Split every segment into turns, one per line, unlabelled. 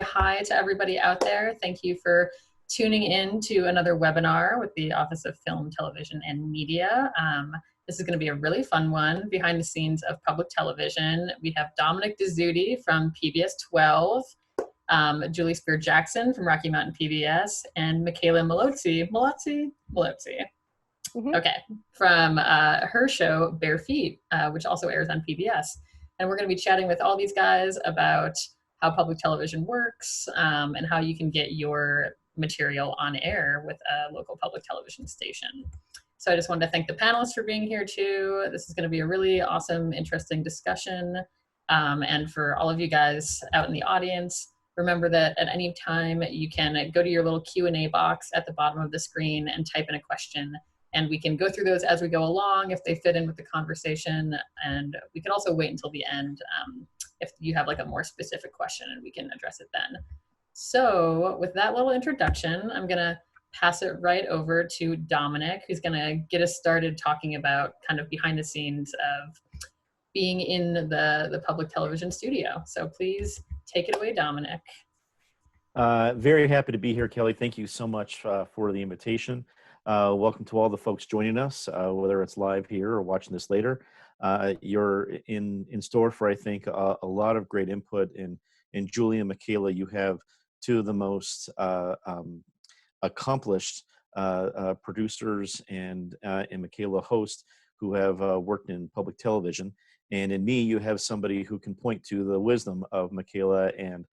Hi to everybody out there. Thank you for tuning in to another webinar with the Office of Film, Television, and Media. This is going to be a really fun one, behind the scenes of public television. We have Dominic Dezzutti from PBS 12, Julie Speer Jackson from Rocky Mountain PBS, and Mickela Mallozzi, okay, from her show Bare Feet, which also airs on PBS. And we're going to be chatting with all these guys about how public television works and how you can get your material on air with a local public television station. So I just wanted to thank the panelists for being here too. This is going to be a really awesome, interesting discussion. And for all of you guys out in the audience, remember that at any time you can go to your little Q&A box at the bottom of the screen and type in a question. And we can go through those as we go along if they fit in with the conversation. And we can also wait until the end if you have like a more specific question, and we can address it then. So with that little introduction, I'm gonna pass it right over to Dominic, who's gonna get us started talking about kind of behind the scenes of being in the public television studio. So please take it away, Dominic.
Very happy to be here, Kelly. Thank you so much for the invitation. Welcome to all the folks joining us, whether it's live here or watching this later. You're in store for, I think, a lot of great input. In Julie and Mickela, you have two of the most accomplished producers and Mickela host who have worked in public television. And in me, you have somebody who can point to the wisdom of Mickela and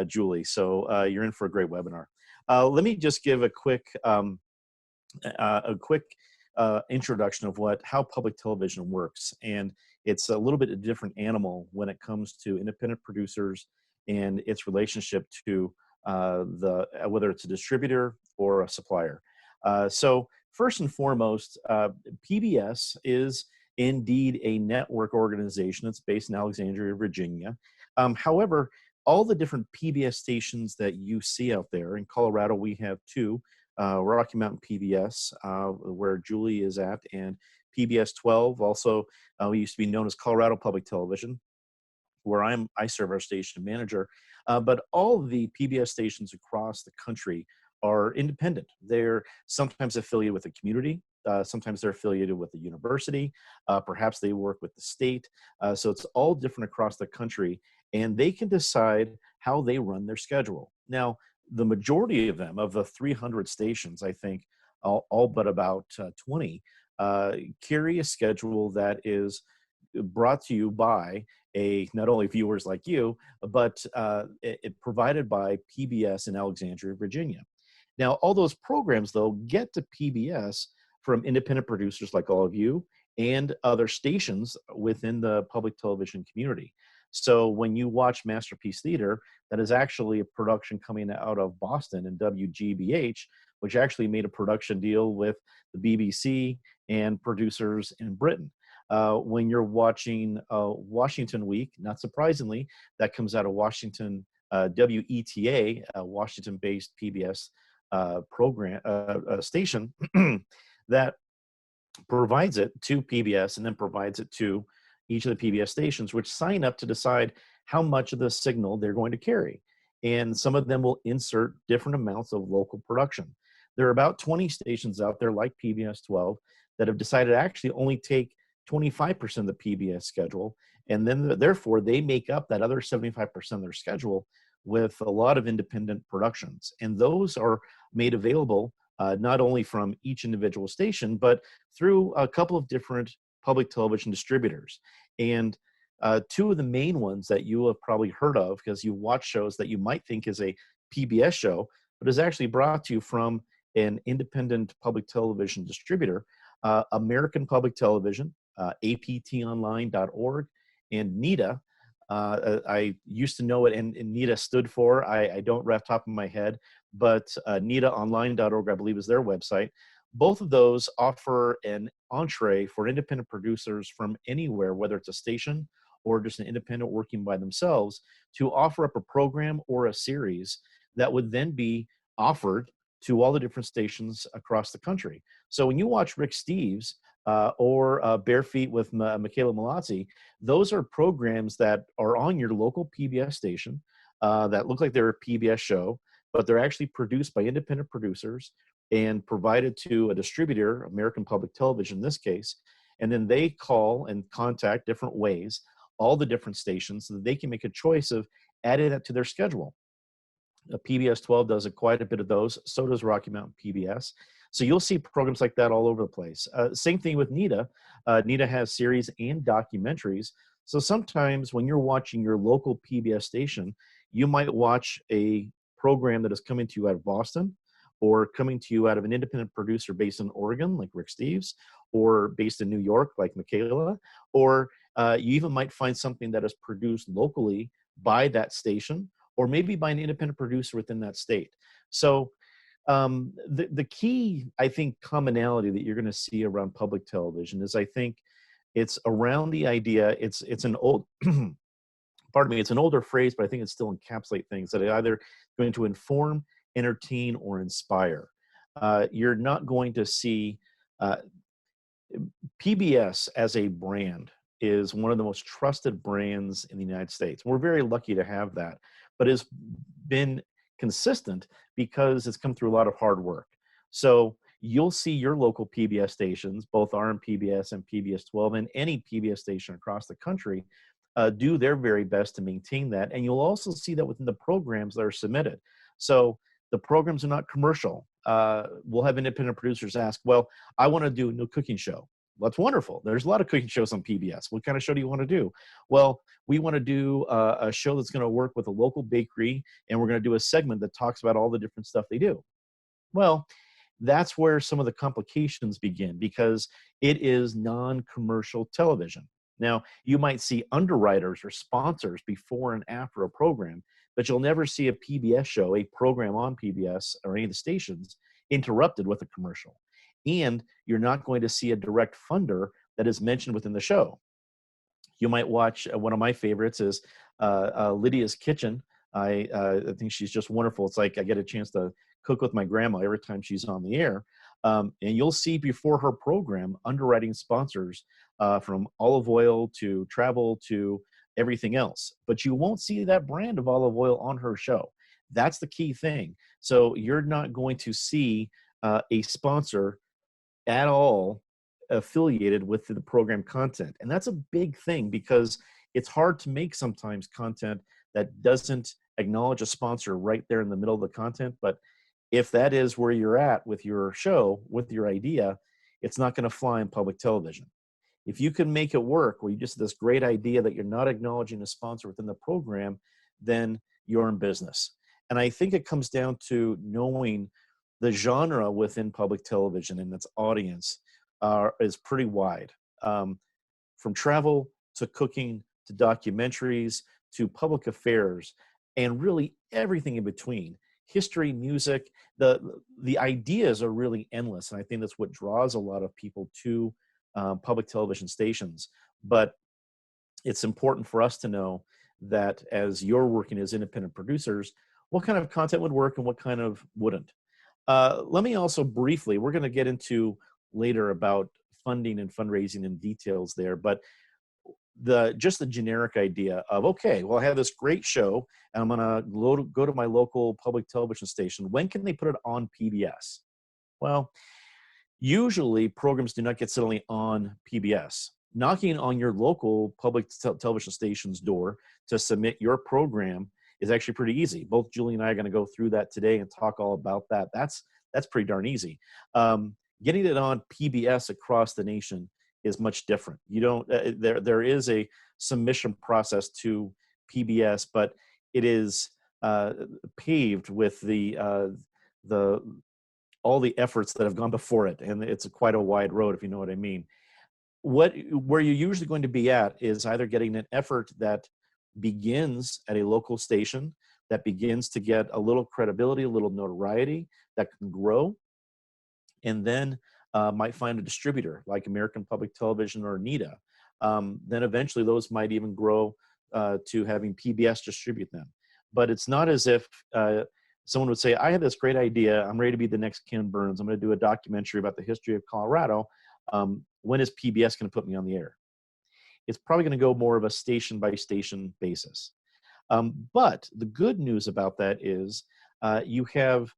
Julie. So you're in for a great webinar. Let me just give a quick introduction of how public television works. And it's a little bit a different animal when it comes to independent producers and its relationship to whether it's a distributor or a supplier. So first and foremost, PBS is indeed a network organization. It's based in Alexandria, Virginia. However, all the different PBS stations that you see out there, in Colorado we have two, Rocky Mountain PBS, where Julie is at, and PBS 12, also we used to be known as Colorado Public Television, where I serve our station manager. But all of the PBS stations across the country are independent. They're sometimes affiliated with the community, sometimes they're affiliated with the university, perhaps they work with the state. So it's all different across the country, and they can decide how they run their schedule. Now, the majority of them, of the 300 stations, I think, all but about 20, carry a schedule that is brought to you by not only viewers like you, but it provided by PBS in Alexandria, Virginia. Now, all those programs, though, get to PBS from independent producers like all of you and other stations within the public television community. So when you watch Masterpiece Theater, that is actually a production coming out of Boston and WGBH, which actually made a production deal with the BBC and producers in Britain. When you're watching Washington Week, not surprisingly, that comes out of Washington, WETA, a Washington-based PBS station that provides it to PBS and then provides it to each of the PBS stations, which sign up to decide how much of the signal they're going to carry. And some of them will insert different amounts of local production. There are about 20 stations out there like PBS 12 that have decided to actually only take 25% of the PBS schedule, and then therefore they make up that other 75% of their schedule with a lot of independent productions. And those are made available not only from each individual station, but through a couple of different public television distributors. And two of the main ones that you have probably heard of, because you watch shows that you might think is a PBS show, but is actually brought to you from an independent public television distributor, American Public Television, aptonline.org, and NETA. I used to know what NETA stood for. I don't right off the top of my head, but netaonline.org, I believe, is their website. Both of those offer an entree for independent producers from anywhere, whether it's a station or just an independent working by themselves, to offer up a program or a series that would then be offered to all the different stations across the country. So when you watch Rick Steves or Bare Feet with Mickela Mallozzi, those are programs that are on your local PBS station. that look like they're a PBS show, but they're actually produced by independent producers and provided to a distributor, American Public Television in this case, and then they call and contact different ways, all the different stations, so that they can make a choice of adding that to their schedule. PBS 12 does quite a bit of those. So does Rocky Mountain PBS. So you'll see programs like that all over the place. Same thing with NIDA. NIDA has series and documentaries. So sometimes when you're watching your local PBS station, you might watch a program that is coming to you out of Boston, or coming to you out of an independent producer based in Oregon, like Rick Steves, or based in New York, like Mickela, or you even might find something that is produced locally by that station, or maybe by an independent producer within that state. So the key, I think, commonality that you're going to see around public television is, I think, it's around the idea. It's an old, pardon me, it's an older phrase, but I think it still encapsulates things that are either going to inform, entertain, or inspire. You're not going to see PBS as a brand is one of the most trusted brands in the United States. We're very lucky to have that, but it's been consistent because it's come through a lot of hard work. So you'll see your local PBS stations, both RMPBS and PBS 12, and any PBS station across the country, do their very best to maintain that. And you'll also see that within the programs that are submitted. So the programs are not commercial. We'll have independent producers ask, well, I want to do a new cooking show. Well, that's wonderful. There's a lot of cooking shows on PBS. What kind of show do you want to do? Well, we want to do a show that's going to work with a local bakery, and we're going to do a segment that talks about all the different stuff they do. Well, that's where some of the complications begin, because it is non-commercial television. Now, you might see underwriters or sponsors before and after a program, but you'll never see a PBS show, a program on PBS or any of the stations, interrupted with a commercial. And you're not going to see a direct funder that is mentioned within the show. You might watch, one of my favorites is Lydia's Kitchen. I think she's just wonderful. It's like I get a chance to cook with my grandma every time she's on the air. And you'll see before her program underwriting sponsors from olive oil to travel to everything else. But you won't see that brand of olive oil on her show. That's the key thing. So you're not going to see a sponsor at all affiliated with the program content. And that's a big thing, because it's hard to make sometimes content that doesn't acknowledge a sponsor right there in the middle of the content. But if that is where you're at with your show, with your idea, it's not going to fly in public television. If you can make it work where you just this great idea that you're not acknowledging a sponsor within the program, then you're in business. And I think it comes down to knowing the genre within public television and its audience is pretty wide. From travel to cooking to documentaries to public affairs, and really everything in between. History, music, the ideas are really endless. And I think that's what draws a lot of people to public television stations. But it's important for us to know that as you're working as independent producers, what kind of content would work and what kind of wouldn't. Let me also briefly, we're going to get into later about funding and fundraising and details there, but just the generic idea of, okay, well, I have this great show and I'm going to go to my local public television station. When can they put it on PBS? Well, usually programs do not get suddenly on PBS. Knocking on your local public television station's door to submit your program is actually pretty easy. Both Julie and I are going to go through that today and talk all about that. That's pretty darn easy. Getting it on PBS across the nation is much different. You don't there is a submission process to PBS, but it is paved with all the efforts that have gone before it, and it's quite a wide road, if you know what I mean. Where you're usually going to be at is either getting an effort that begins at a local station, that begins to get a little credibility, a little notoriety, that can grow, and then might find a distributor like American Public Television or NIDA. Then eventually those might even grow to having PBS distribute them. But it's not as if someone would say, I have this great idea. I'm ready to be the next Ken Burns. I'm going to do a documentary about the history of Colorado. When is PBS going to put me on the air? It's probably going to go more of a station by station basis. But the good news about that is you have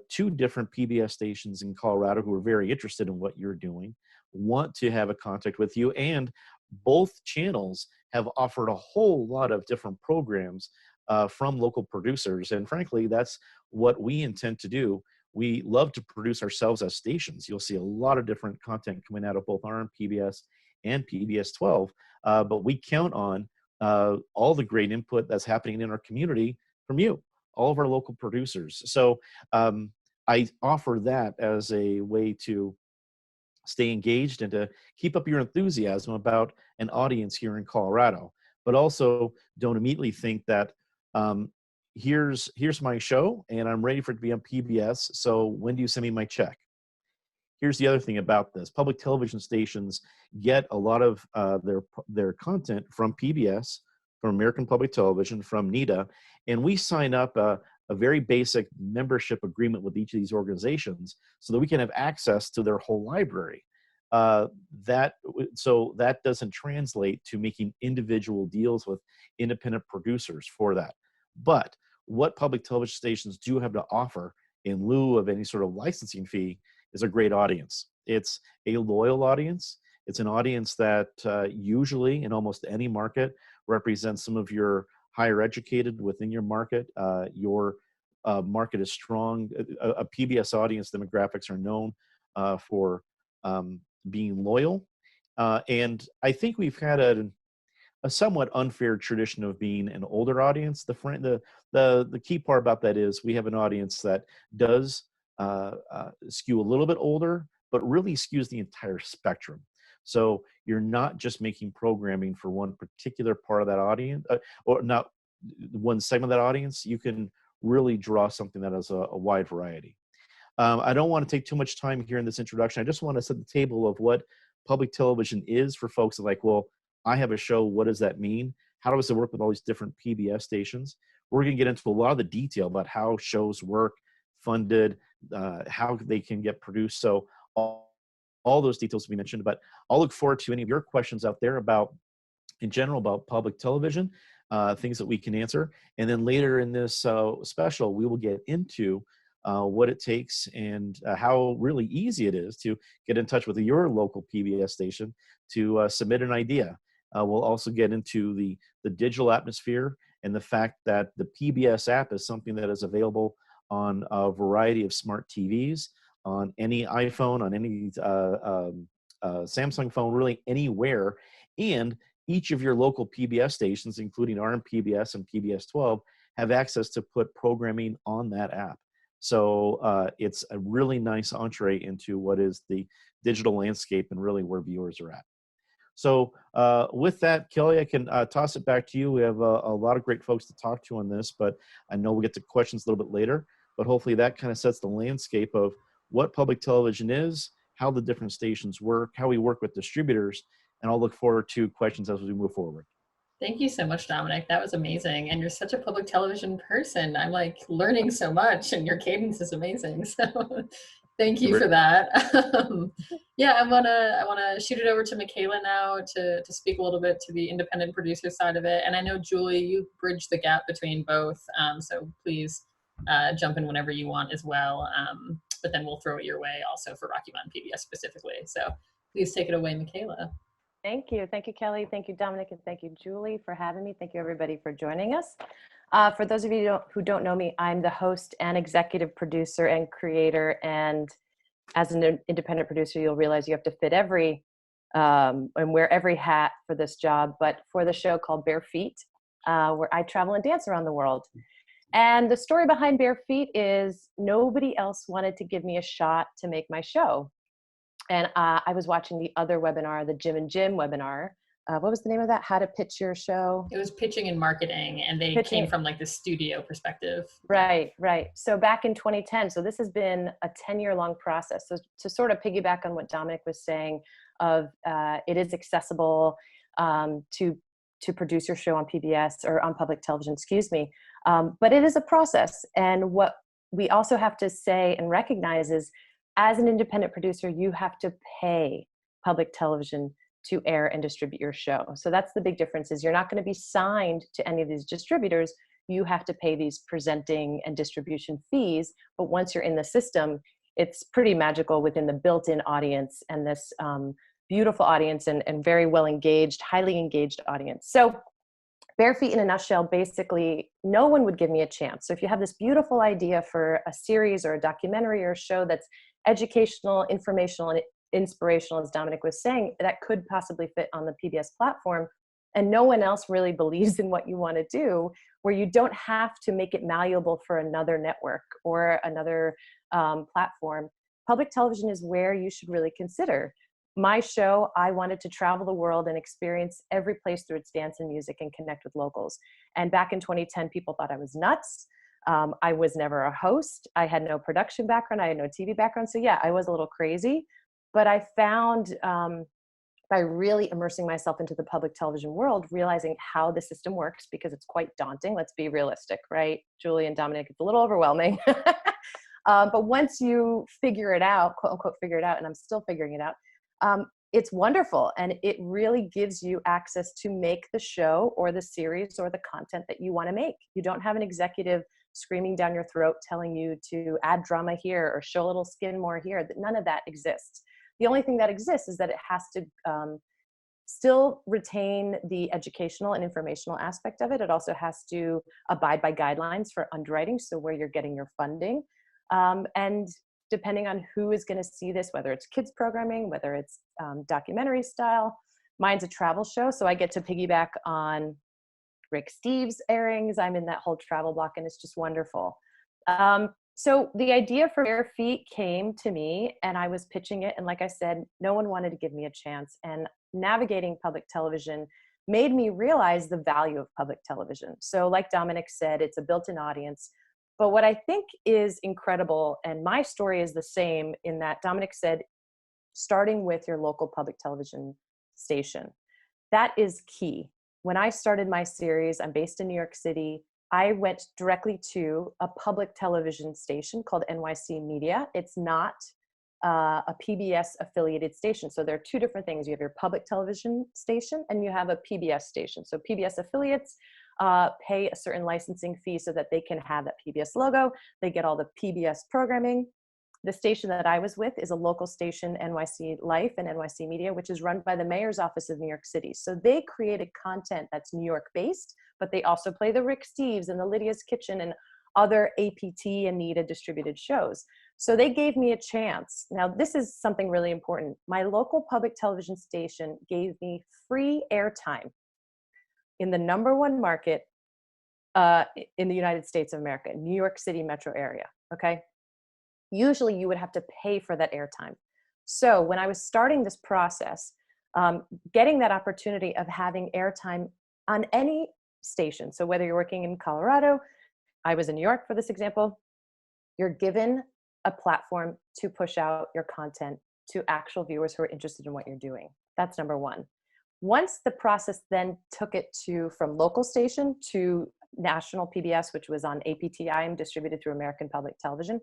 two different PBS stations in Colorado who are very interested in what you're doing, want to have a contact with you, and both channels have offered a whole lot of different programs from local producers. And frankly, that's what we intend to do. We love to produce ourselves as stations. You'll see a lot of different content coming out of both RMPBS and PBS 12, but we count on all the great input that's happening in our community from you, all of our local producers. So I offer that as a way to stay engaged and to keep up your enthusiasm about an audience here in Colorado. But also don't immediately think that here's my show and I'm ready for it to be on PBS. So when do you send me my check? Here's the other thing about this. Public television stations get a lot of their content from PBS, from American Public Television, from NEDA, and we sign up a very basic membership agreement with each of these organizations so that we can have access to their whole library. So that doesn't translate to making individual deals with independent producers for that. But what public television stations do have to offer in lieu of any sort of licensing fee is a great audience. It's a loyal audience. It's an audience that usually in almost any market represents some of your higher educated within your market. Your market is strong. A PBS audience demographics are known for being loyal. And I think we've had a somewhat unfair tradition of being an older audience. The key part about that is we have an audience that does skew a little bit older, but really skews the entire spectrum. So you're not just making programming for one particular part of that audience, or not one segment of that audience. You can really draw something that has a wide variety. I don't want to take too much time here in this introduction. I just want to set the table of what public television is for folks that are like, well, I have a show. What does that mean? How does it work with all these different PBS stations? We're going to get into a lot of the detail about how shows work, funded, how they can get produced. So all those details will be mentioned, but I'll look forward to any of your questions out there about, in general, about public television, things that we can answer. And then later in this special, we will get into what it takes and how really easy it is to get in touch with your local PBS station to submit an idea. We'll also get into the digital atmosphere and the fact that the PBS app is something that is available on a variety of smart TVs, on any iPhone, on any Samsung phone, really anywhere. And each of your local PBS stations, including RMPBS and PBS 12, have access to put programming on that app. So it's a really nice entree into what is the digital landscape and really where viewers are at. So with that, Kelly, I can toss it back to you. We have a lot of great folks to talk to on this, but I know we'll get to questions a little bit later. But hopefully that kind of sets the landscape of what public television is, how the different stations work, how we work with distributors, and I'll look forward to questions as we move forward.
Thank you so much, Dominic. That was amazing. And you're such a public television person. I'm like learning so much and your cadence is amazing. So thank you for that. Yeah, I wanna shoot it over to Mickela now to speak a little bit to the independent producer side of it. And I know, Julie, you bridge the gap between both. So please jump in whenever you want as well. But then we'll throw it your way also for Rocky Mountain PBS specifically. So please take it away, Mickela.
Thank you. Thank you, Kelly. Thank you, Dominic. And thank you, Julie, for having me. Thank you, everybody, for joining us. For those of you who don't know me, I'm the host and executive producer and creator. And as an independent producer, you'll realize you have to fit every and wear every hat for this job. But for the show called Bare Feet, where I travel and dance around the world. And the story behind Bare Feet is nobody else wanted to give me a shot to make my show. And I was watching the other webinar, the Jim and Jim webinar. What was the name of that? How to pitch your show?
It was pitching and marketing, and they came from like the studio perspective.
Right, right. So back in 2010, so this has been a 10-year-long process. So to sort of piggyback on what Dominic was saying of it is accessible to produce your show on PBS or on public television, excuse me. But it is a process. And what we also have to say and recognize is as an independent producer, you have to pay public television to air and distribute your show. So that's the big difference, is you're not going to be signed to any of these distributors. You have to pay these presenting and distribution fees. But once you're in the system, it's pretty magical within the built-in audience and this beautiful audience and very well engaged, highly engaged audience. So Bare Feet in a nutshell, basically, no one would give me a chance. So if you have this beautiful idea for a series or a documentary or a show that's educational, informational, and inspirational, as Dominic was saying, that could possibly fit on the PBS platform, and no one else really believes in what you want to do, where you don't have to make it malleable for another network or another platform, public television is where you should really consider. My show, I wanted to travel the world and experience every place through its dance and music and connect with locals. And back in 2010, people thought I was nuts. I was never a host. I had no production background. I had no TV background. So yeah, I was a little crazy. But I found by really immersing myself into the public television world, realizing how the system works, because it's quite daunting. Let's be realistic, right? Julie and Dominic, it's a little overwhelming. But once you figure it out, quote unquote, figure it out, and I'm still figuring it out, it's wonderful. And it really gives you access to make the show or the series or the content that you want to make. You don't have an executive screaming down your throat telling you to add drama here or show a little skin more here. None of that exists. The only thing that exists is that it has to still retain the educational and informational aspect of it. It also has to abide by guidelines for underwriting, so where you're getting your funding. And depending on who is going to see this, whether it's kids programming, whether it's documentary style. Mine's a travel show, so I get to piggyback on Rick Steves' airings. I'm in that whole travel block, and it's just wonderful. So the idea for Bare Feet came to me, and I was pitching it. And like I said, no one wanted to give me a chance. And navigating public television made me realize the value of public television. So like Dominic said, it's a built-in audience. But what I think is incredible, and my story is the same, in that Dominic said, starting with your local public television station. That is key. When I started my series, I'm based in New York City. I went directly to a public television station called NYC Media. It's not a PBS affiliated station. So there are two different things. You have your public television station and you have a PBS station. So PBS affiliates pay a certain licensing fee so that they can have that PBS logo. They get all the PBS programming. The station that I was with is a local station, NYC Life and NYC Media, which is run by the mayor's office of New York City. So they created content that's New York based, but they also play the Rick Steves and the Lydia's Kitchen and other APT and NETA distributed shows. So they gave me a chance. Now, this is something really important. My local public television station gave me free airtime in the #1 market in the United States of America, New York City metro area, okay? Usually you would have to pay for that airtime. So when I was starting this process, getting that opportunity of having airtime on any station, so whether you're working in Colorado, I was in New York for this example, you're given a platform to push out your content to actual viewers who are interested in what you're doing. That's #1. Once the process then took it from local station to national PBS, which was on APTI and distributed through American Public Television,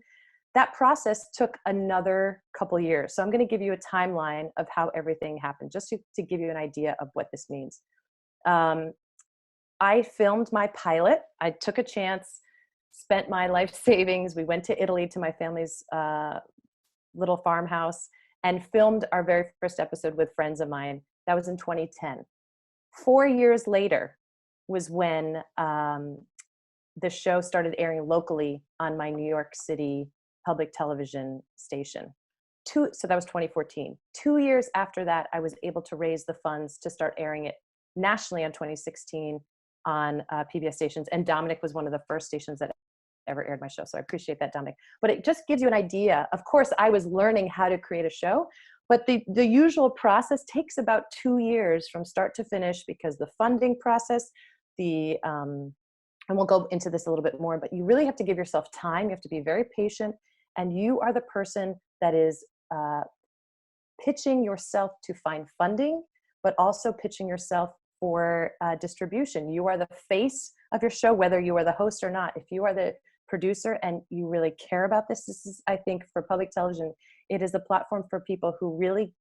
that process took another couple years. So I'm going to give you a timeline of how everything happened, just to give you an idea of what this means. I filmed my pilot. I took a chance, spent my life savings. We went to Italy to my family's little farmhouse and filmed our very first episode with friends of mine. That was in 2010. 4 years later was when the show started airing locally on my New York City public television station. So that was 2014. 2 years after that, I was able to raise the funds to start airing it nationally in 2016 on PBS stations. And Dominic was one of the first stations that ever aired my show. So I appreciate that, Dominic. But it just gives you an idea. Of course, I was learning how to create a show, but the usual process takes about 2 years from start to finish, because the funding process, and we'll go into this a little bit more, but you really have to give yourself time. You have to be very patient. And you are the person that is pitching yourself to find funding, but also pitching yourself for distribution. You are the face of your show, whether you are the host or not. If you are the producer and you really care about this, this is, I think, for public television, it is a platform for people who really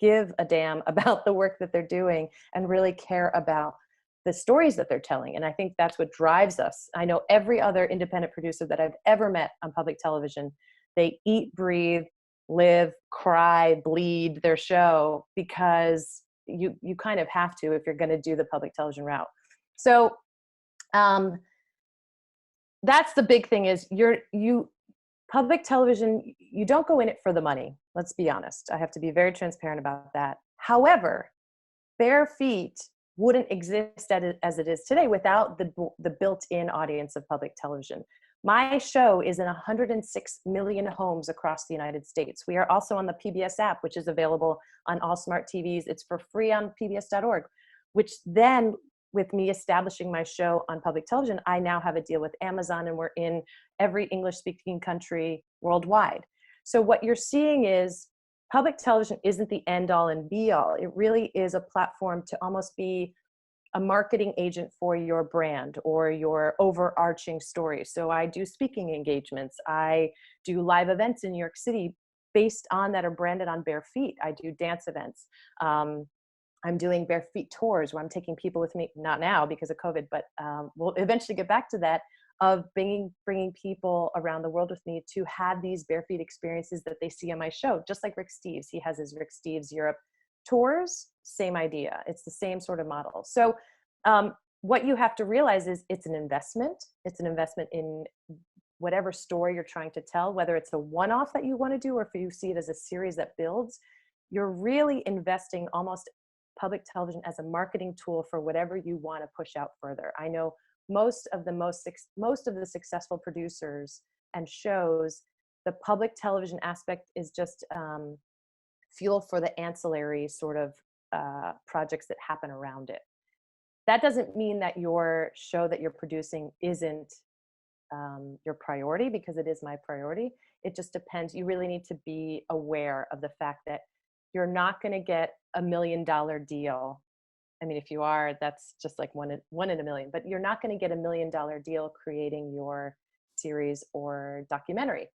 give a damn about the work that they're doing and really care about the stories that they're telling. And I think that's what drives us. I know every other independent producer that I've ever met on public television, they eat, breathe, live, cry, bleed their show, because you kind of have to if you're going to do the public television route. So that's the big thing, is public television, you don't go in it for the money. Let's be honest. I have to be very transparent about that. However, Bare Feet wouldn't exist as it is today without the built-in audience of public television. My show is in 106 million homes across the United States. We are also on the PBS app, which is available on all smart TVs. It's for free on pbs.org, which then, with me establishing my show on public television, I now have a deal with Amazon, and we're in every English-speaking country worldwide. So what you're seeing is public television isn't the end-all and be-all. It really is a platform to almost be a marketing agent for your brand or your overarching story. So I do speaking engagements. I do live events in New York City based on that are branded on Bare Feet. I do dance events. I'm doing Bare Feet tours where I'm taking people with me, not now because of COVID, but we'll eventually get back to that, of bringing people around the world with me to have these Bare Feet experiences that they see on my show, just like Rick Steves. He has his Rick Steves Europe tours, same idea. It's the same sort of model. So what you have to realize is it's an investment. It's an investment in whatever story you're trying to tell, whether it's a one-off that you want to do, or if you see it as a series that builds. You're really investing almost public television as a marketing tool for whatever you want to push out further. I know most of the successful producers and shows, the public television aspect is just fuel for the ancillary sort of projects that happen around it. That doesn't mean that your show that you're producing isn't your priority, because it is my priority. It just depends. You really need to be aware of the fact that you're not going to get $1 million deal. I mean, if you are, that's just like one in a million, but you're not going to get $1 million deal creating your series or documentary.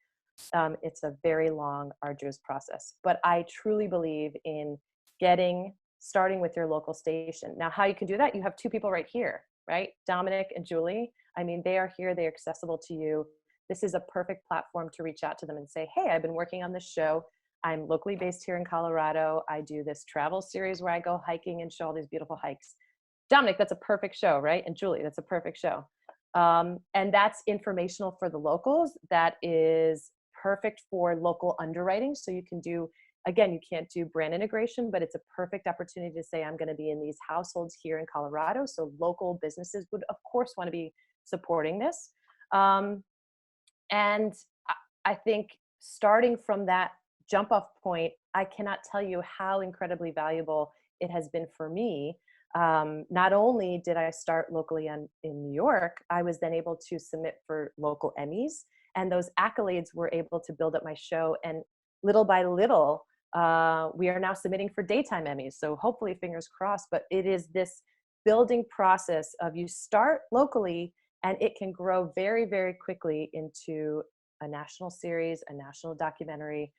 It's a very long, arduous process, but I truly believe in starting with your local station. Now, how you can do that, you have two people right here, right? Dominic and Julie. I mean, they are here, they're accessible to you. This is a perfect platform to reach out to them and say, hey, I've been working on this show. I'm locally based here in Colorado. I do this travel series where I go hiking and show all these beautiful hikes. Dominic, that's a perfect show, right? And Julie, that's a perfect show. And that's informational for the locals. That is perfect for local underwriting. So you can do, again, you can't do brand integration, but it's a perfect opportunity to say, I'm going to be in these households here in Colorado. So local businesses would, of course, want to be supporting this. And I think starting from that jump off point, I cannot tell you how incredibly valuable it has been for me. Not only did I start locally in New York, I was then able to submit for local Emmys, and those accolades were able to build up my show. And little by little, we are now submitting for daytime Emmys. So hopefully, fingers crossed, but it is this building process of you start locally and it can grow very, very quickly into a national series, a national documentary,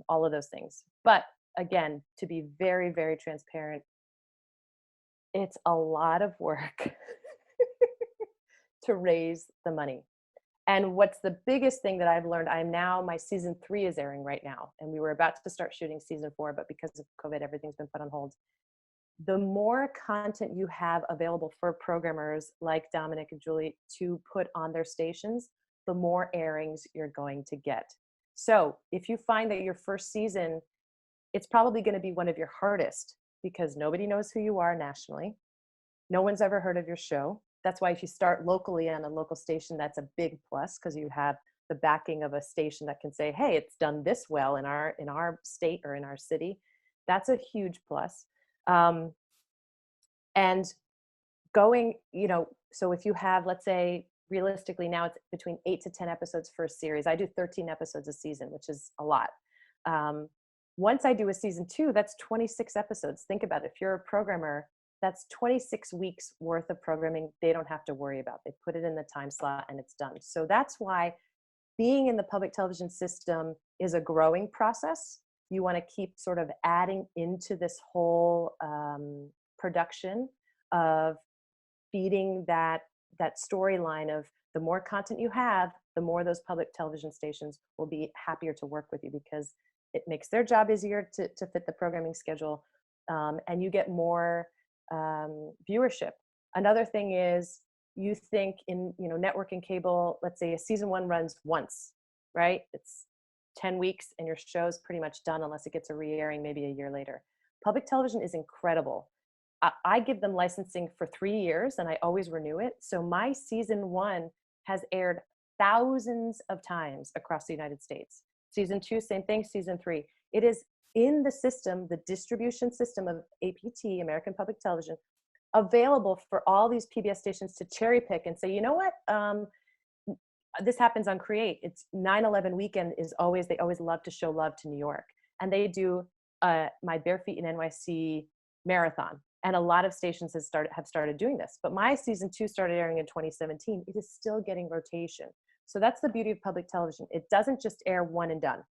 all of those things. But again, to be very, very transparent, it's a lot of work to raise the money. And what's the biggest thing that I've learned, my season 3 is airing right now, and we were about to start shooting season 4, but because of COVID, everything's been put on hold. The more content you have available for programmers like Dominic and Julie to put on their stations, the more airings you're going to get. So if you find that your first season, it's probably going to be one of your hardest, because nobody knows who you are nationally. No one's ever heard of your show. That's why if you start locally on a local station, that's a big plus, because you have the backing of a station that can say, hey, it's done this well in our state or in our city. That's a huge plus. And going, so if you have, let's say, realistically now it's between 8 to 10 episodes for a series. I do 13 episodes a season, which is a lot. Once I do a season 2, that's 26 episodes. Think about it. If you're a programmer, that's 26 weeks worth of programming they don't have to worry about. They put it in the time slot and it's done. So that's why being in the public television system is a growing process. you want to keep sort of adding into this whole production of feeding that storyline of the more content you have, the more those public television stations will be happier to work with you, because it makes their job easier to fit the programming schedule, and you get more viewership. Another thing is, you think in, you know, network and cable, let's say a season 1 runs once, right? It's 10 weeks and your show's pretty much done unless it gets a re-airing maybe a year later. Public television is incredible. I give them licensing for 3 years and I always renew it. So my season 1 has aired thousands of times across the United States. Season 2, same thing. Season 3. It is in the system, the distribution system of APT, American Public Television, available for all these PBS stations to cherry pick and say, you know what, this happens on Create. It's 9/11 weekend is always, they always love to show love to New York. And they do My Bare Feet in NYC marathon. And a lot of stations have started doing this. But my season 2 started airing in 2017. It is still getting rotation. So that's the beauty of public television. It doesn't just air one and done.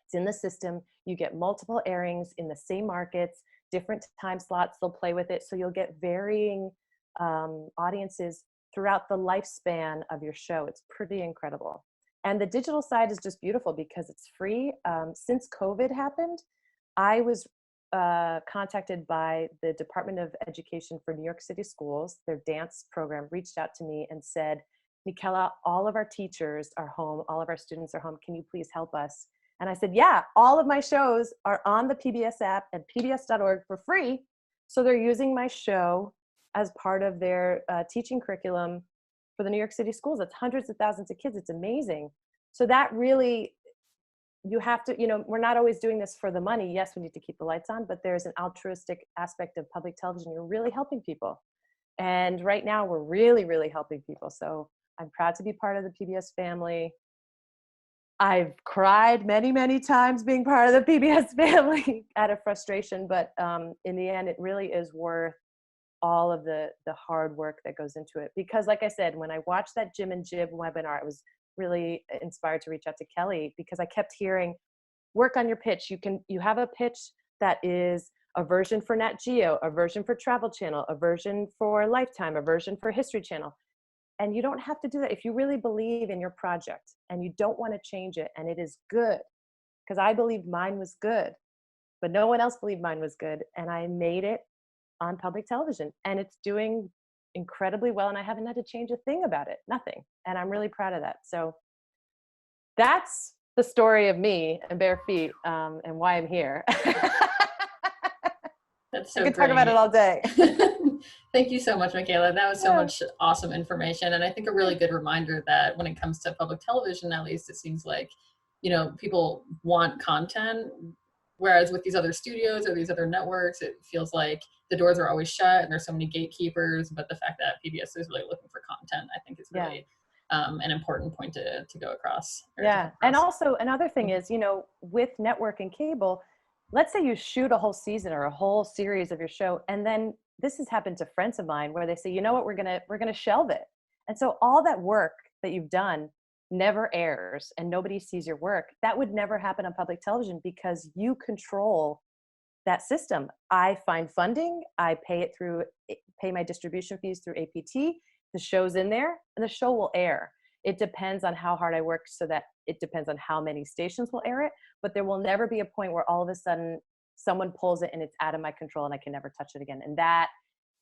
It's in the system. You get multiple airings in the same markets, different time slots. They'll play with it. So you'll get varying audiences throughout the lifespan of your show. It's pretty incredible. And the digital side is just beautiful because it's free. Since COVID happened, I was contacted by the Department of Education for New York City Schools. Their dance program reached out to me and said, Mickela, all of our teachers are home. All of our students are home. Can you please help us? And I said, yeah, all of my shows are on the PBS app at pbs.org for free. So they're using my show as part of their teaching curriculum for the New York City schools. That's hundreds of thousands of kids. It's amazing. So that really, you have to, you know, we're not always doing this for the money. Yes, we need to keep the lights on, but there's an altruistic aspect of public television. You're really helping people. And right now we're really, really helping people. So I'm proud to be part of the PBS family. I've cried many, many times being part of the PBS family out of frustration, but in the end, it really is worth all of the hard work that goes into it. Because like I said, when I watched that Jim and Jib webinar, I was really inspired to reach out to Kelly because I kept hearing, work on your pitch. You have a pitch that is a version for Nat Geo, a version for Travel Channel, a version for Lifetime, a version for History Channel. And you don't have to do that if you really believe in your project and you don't want to change it and it is good. Because I believed mine was good, but no one else believed mine was good. And I made it on public television and it's doing incredibly well. And I haven't had to change a thing about it, nothing. And I'm really proud of that. So that's the story of me and Bare Feet and why I'm here.
That's so
I could
great.
talk about it all day.
Thank you so much, Mickela. That was so much awesome information. And I think a really good reminder that when it comes to public television, at least it seems like, you know, people want content. Whereas with these other studios or these other networks, it feels like the doors are always shut and there's so many gatekeepers. But the fact that PBS is really looking for content, I think is really an important point to go across.
Yeah. And also another thing is, you know, with network and cable, let's say you shoot a whole season or a whole series of your show, and then this has happened to friends of mine where they say, you know what, we're gonna shelve it. And so all that work that you've done never airs and nobody sees your work. That would never happen on public television because you control that system. I find funding, I pay my distribution fees through APT, the show's in there and the show will air. It depends on how hard I work, so that it depends on how many stations will air it, but there will never be a point where all of a sudden someone pulls it and it's out of my control and I can never touch it again. And that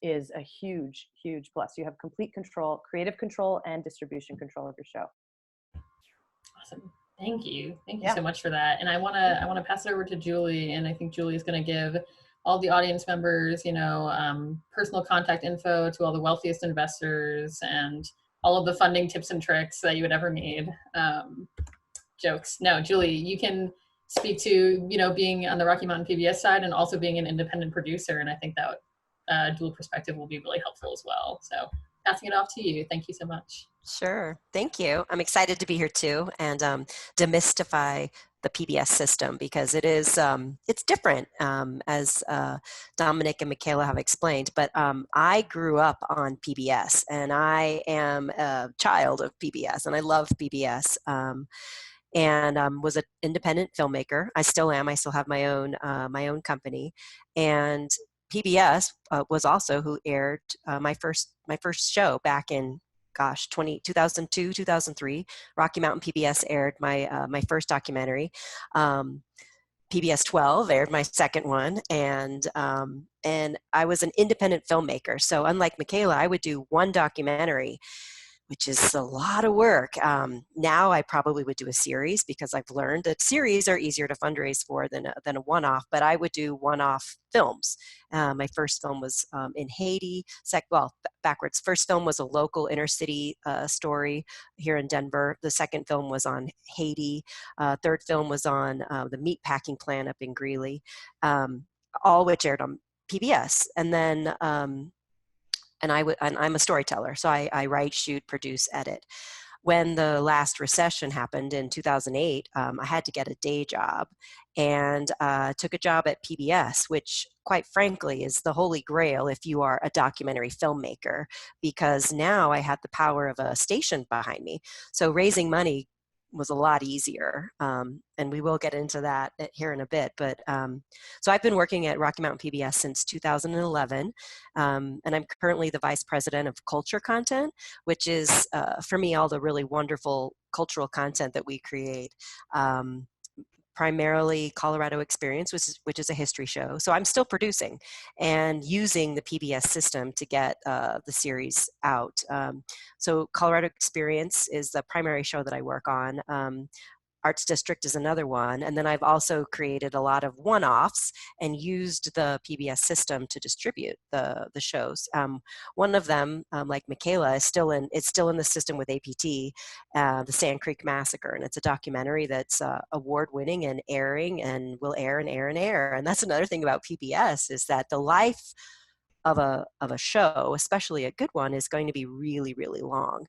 is a huge, huge plus. You have complete control, creative control and distribution control of your show.
Awesome. Thank you. Thank you so much for that. And I want to pass it over to Julie. And I think Julie is going to give all the audience members, you know, personal contact info to all the wealthiest investors and all of the funding tips and tricks that you would ever need. Jokes. No, Julie, you can speak to, you know, being on the Rocky Mountain PBS side and also being an independent producer. And I think that dual perspective will be really helpful as well. So passing it off to you. Thank you so much.
Sure. Thank you. I'm excited to be here too and demystify the PBS system because it is, it's different as Dominic and Mickela have explained, but I grew up on PBS and I am a child of PBS and I love PBS. and was an independent filmmaker. I still am. I still have my own company, and PBS was also who aired my first show back in 2002, 2003. Rocky Mountain PBS aired my first documentary. PBS 12 aired my second one, and I was an independent filmmaker. So unlike Mickela, I would do one documentary, which is a lot of work. Now I probably would do a series because I've learned that series are easier to fundraise for than a one-off, but I would do one-off films. My first film was in Haiti. Backwards. First film was a local inner city story here in Denver. The second film was on Haiti. Third film was on the meat packing plant up in Greeley, all which aired on PBS. And then and I'm a storyteller, so I write, shoot, produce, edit. When the last recession happened in 2008, I had to get a day job, and took a job at PBS, which quite frankly is the holy grail if you are a documentary filmmaker, because now I had the power of a station behind me. So raising money was a lot easier. And we will get into that here in a bit. But so I've been working at Rocky Mountain PBS since 2011. And I'm currently the vice president of culture content, which is for me, all the really wonderful cultural content that we create. Primarily Colorado Experience, which is a history show. So I'm still producing and using the PBS system to get the series out. So Colorado Experience is the primary show that I work on. Arts District is another one. And then I've also created a lot of one-offs and used the PBS system to distribute the shows. One of them, like Mickela, is still in the system with APT, the Sand Creek Massacre. And it's a documentary that's award-winning and airing and will air and air and air. And that's another thing about PBS is that the life of a show, especially a good one, is going to be really, really long,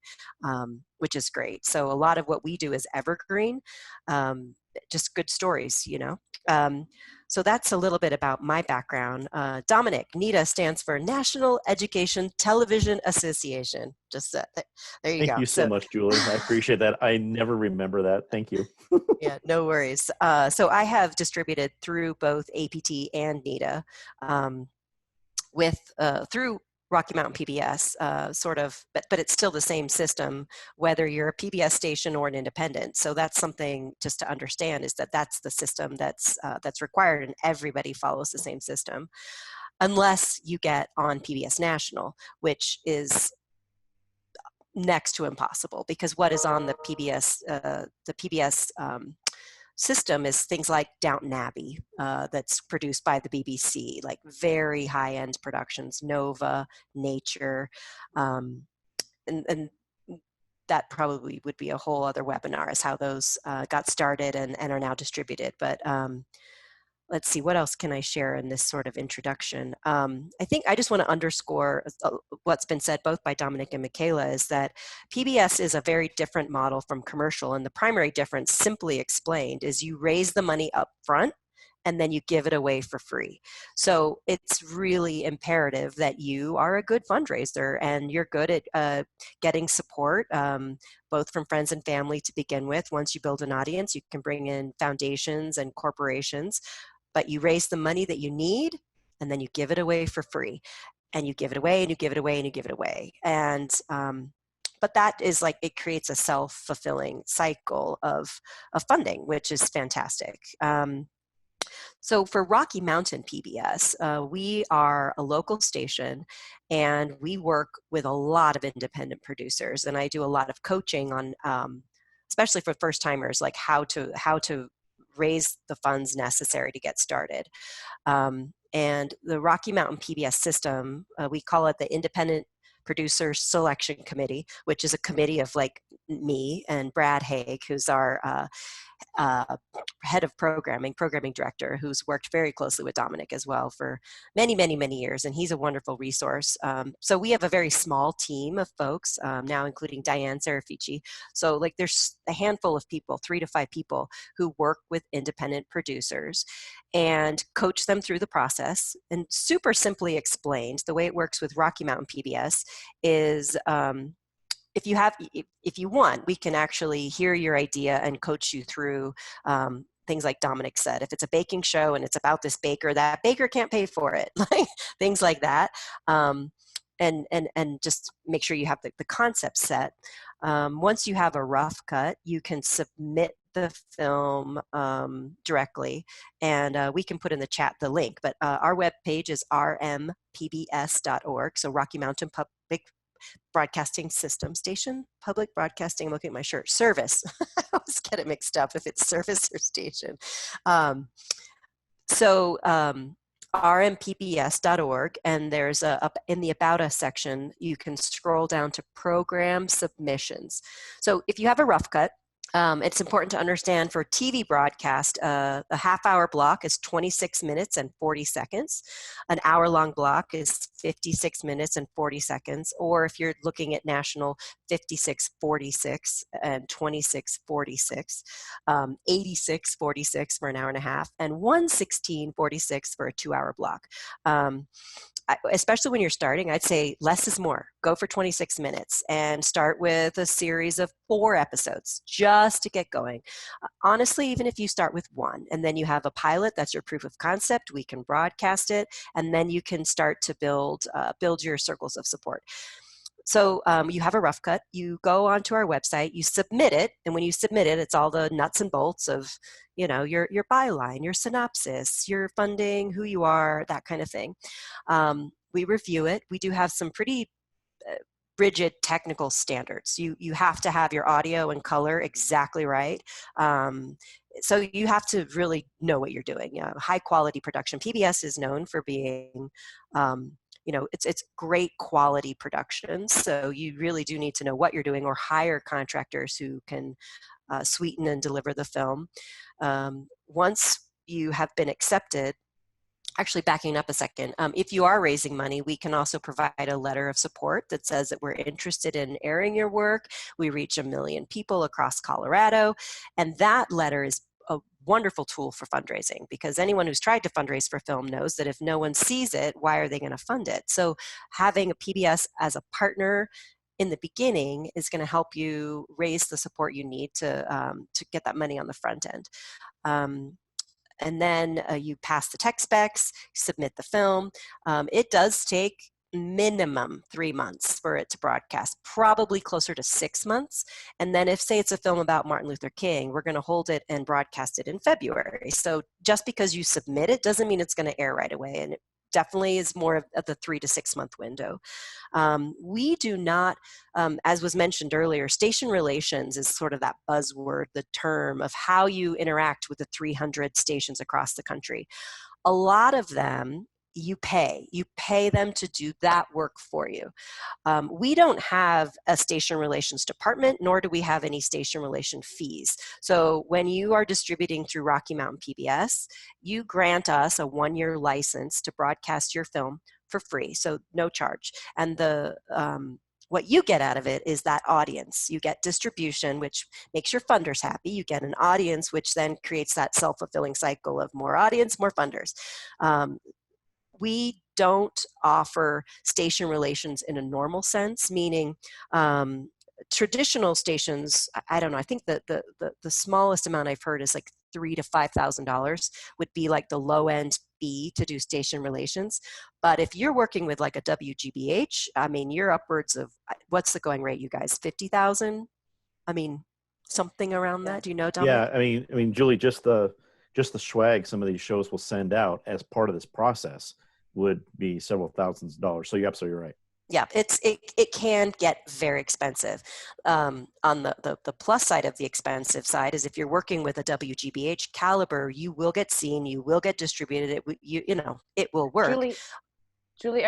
which is great. So a lot of what we do is evergreen, just good stories, you know. So that's a little bit about my background. Dominic, NETA stands for National Education Television Association. Just there you go.
Thank you so much, Julie. I appreciate that. I never remember that. Thank you.
Yeah, no worries. So I have distributed through both APT and NETA. Through Rocky Mountain PBS, sort of, but it's still the same system, whether you're a PBS station or an independent. So that's something just to understand, is that that's the system that's required, and everybody follows the same system, unless you get on PBS National, which is next to impossible, because what is on the PBS system is things like Downton Abbey, that's produced by the BBC, like very high-end productions, Nova, Nature, and that probably would be a whole other webinar, as how those got started and are now distributed. But let's see, what else can I share in this sort of introduction? I think I just want to underscore what's been said both by Dominic and Mickela, is that PBS is a very different model from commercial. And the primary difference, simply explained, is you raise the money up front and then you give it away for free. So it's really imperative that you are a good fundraiser and you're good at getting support, both from friends and family to begin with. Once you build an audience, you can bring in foundations and corporations, but you raise the money that you need and then you give it away for free. And you give it away and you give it away and you give it away. And but that is like, it creates a self-fulfilling cycle of funding, which is fantastic. So for Rocky Mountain PBS, we are a local station and we work with a lot of independent producers. And I do a lot of coaching on, especially for first timers, like how to raise the funds necessary to get started. And the Rocky Mountain PBS system, we call it the Independent Producer Selection Committee, which is a committee of like me and Brad Haig, who's our head of programming director, who's worked very closely with Dominic as well for many, many, many years. And he's a wonderful resource. So we have a very small team of folks now, including Diane Serafici. So like there's a handful of people, 3 to 5 people, who work with independent producers and coach them through the process. And super simply explained, the way it works with Rocky Mountain PBS is if you want, we can actually hear your idea and coach you through things like Dominic said. If it's a baking show and it's about this baker, that baker can't pay for it, like things like that. And just make sure you have the concept set. Once you have a rough cut, you can submit the film directly, and we can put in the chat the link. But our webpage is rmpbs.org, so Rocky Mountain Public Broadcasting System Station, Public Broadcasting, I'm looking at my shirt, service. I always get it mixed up if it's service or station. rmpbs.org, and there's in the About Us section, you can scroll down to program submissions. So if you have a rough cut, it's important to understand for TV broadcast, a half-hour block is 26 minutes and 40 seconds. An hour-long block is 56 minutes and 40 seconds. Or if you're looking at national, 56:46 and 26:46, 86:46 for an hour and a half, and 116:46 for a 2-hour block. Especially when you're starting, I'd say less is more. Go for 26 minutes and start with a series of 4 episodes just to get going. Honestly, even if you start with 1 and then you have a pilot, that's your proof of concept, we can broadcast it, and then you can start to build your circles of support. So you have a rough cut, you go onto our website, you submit it, and when you submit it, it's all the nuts and bolts of, your byline, your synopsis, your funding, who you are, that kind of thing. We review it. We do have some pretty rigid technical standards. You have to have your audio and color exactly right. So you have to really know what you're doing. High quality production. PBS is known for being it's great quality productions. So you really do need to know what you're doing, or hire contractors who can sweeten and deliver the film. Once you have been accepted, actually backing up a second, if you are raising money, we can also provide a letter of support that says that we're interested in airing your work. We reach 1 million people across Colorado, and that letter is a wonderful tool for fundraising, because anyone who's tried to fundraise for film knows that if no one sees it, why are they going to fund it? So having a PBS as a partner in the beginning is going to help you raise the support you need to get that money on the front end. And then you pass the tech specs, submit the film. It does take minimum 3 months for it to broadcast, probably closer to 6 months. And then if, say, it's a film about Martin Luther King, we're going to hold it and broadcast it in February. So just because you submit it doesn't mean it's going to air right away. And it definitely is more of the 3 to 6 month window. We do not, as was mentioned earlier, station relations is sort of that buzzword, the term of how you interact with the 300 stations across the country. A lot of them, you pay them to do that work for you. We don't have a station relations department, nor do we have any station relation fees. So when you are distributing through Rocky Mountain PBS, you grant us a 1-year license to broadcast your film for free, so no charge. And what you get out of it is that audience. You get distribution, which makes your funders happy. You get an audience, which then creates that self-fulfilling cycle of more audience, more funders. We don't offer station relations in a normal sense, meaning traditional stations, I don't know, I think that the smallest amount I've heard is like $3,000 to $5,000 would be like the low end fee to do station relations. But if you're working with like a WGBH, I mean, you're upwards of, what's the going rate, you guys, 50,000? I mean, something around that. Do you know, Dominic?
Yeah, I mean, Julie, just the swag some of these shows will send out as part of this process would be several thousands of dollars. So you're absolutely right.
Yeah, it can get very expensive. On the plus side of the expensive side is if you're working with a WGBH caliber, you will get seen, you will get distributed. It will work.
Julie,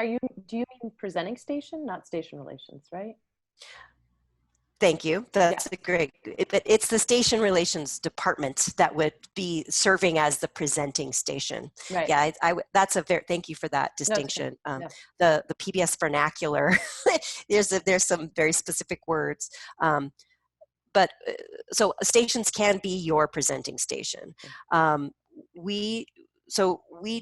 do you mean presenting station, not station relations, right?
Thank you. That's a great. But it's the station relations department that would be serving as the presenting station.
Right.
Yeah, that's a very. Thank you for that distinction.
No.
The PBS vernacular. there's some very specific words, but so stations can be your presenting station. We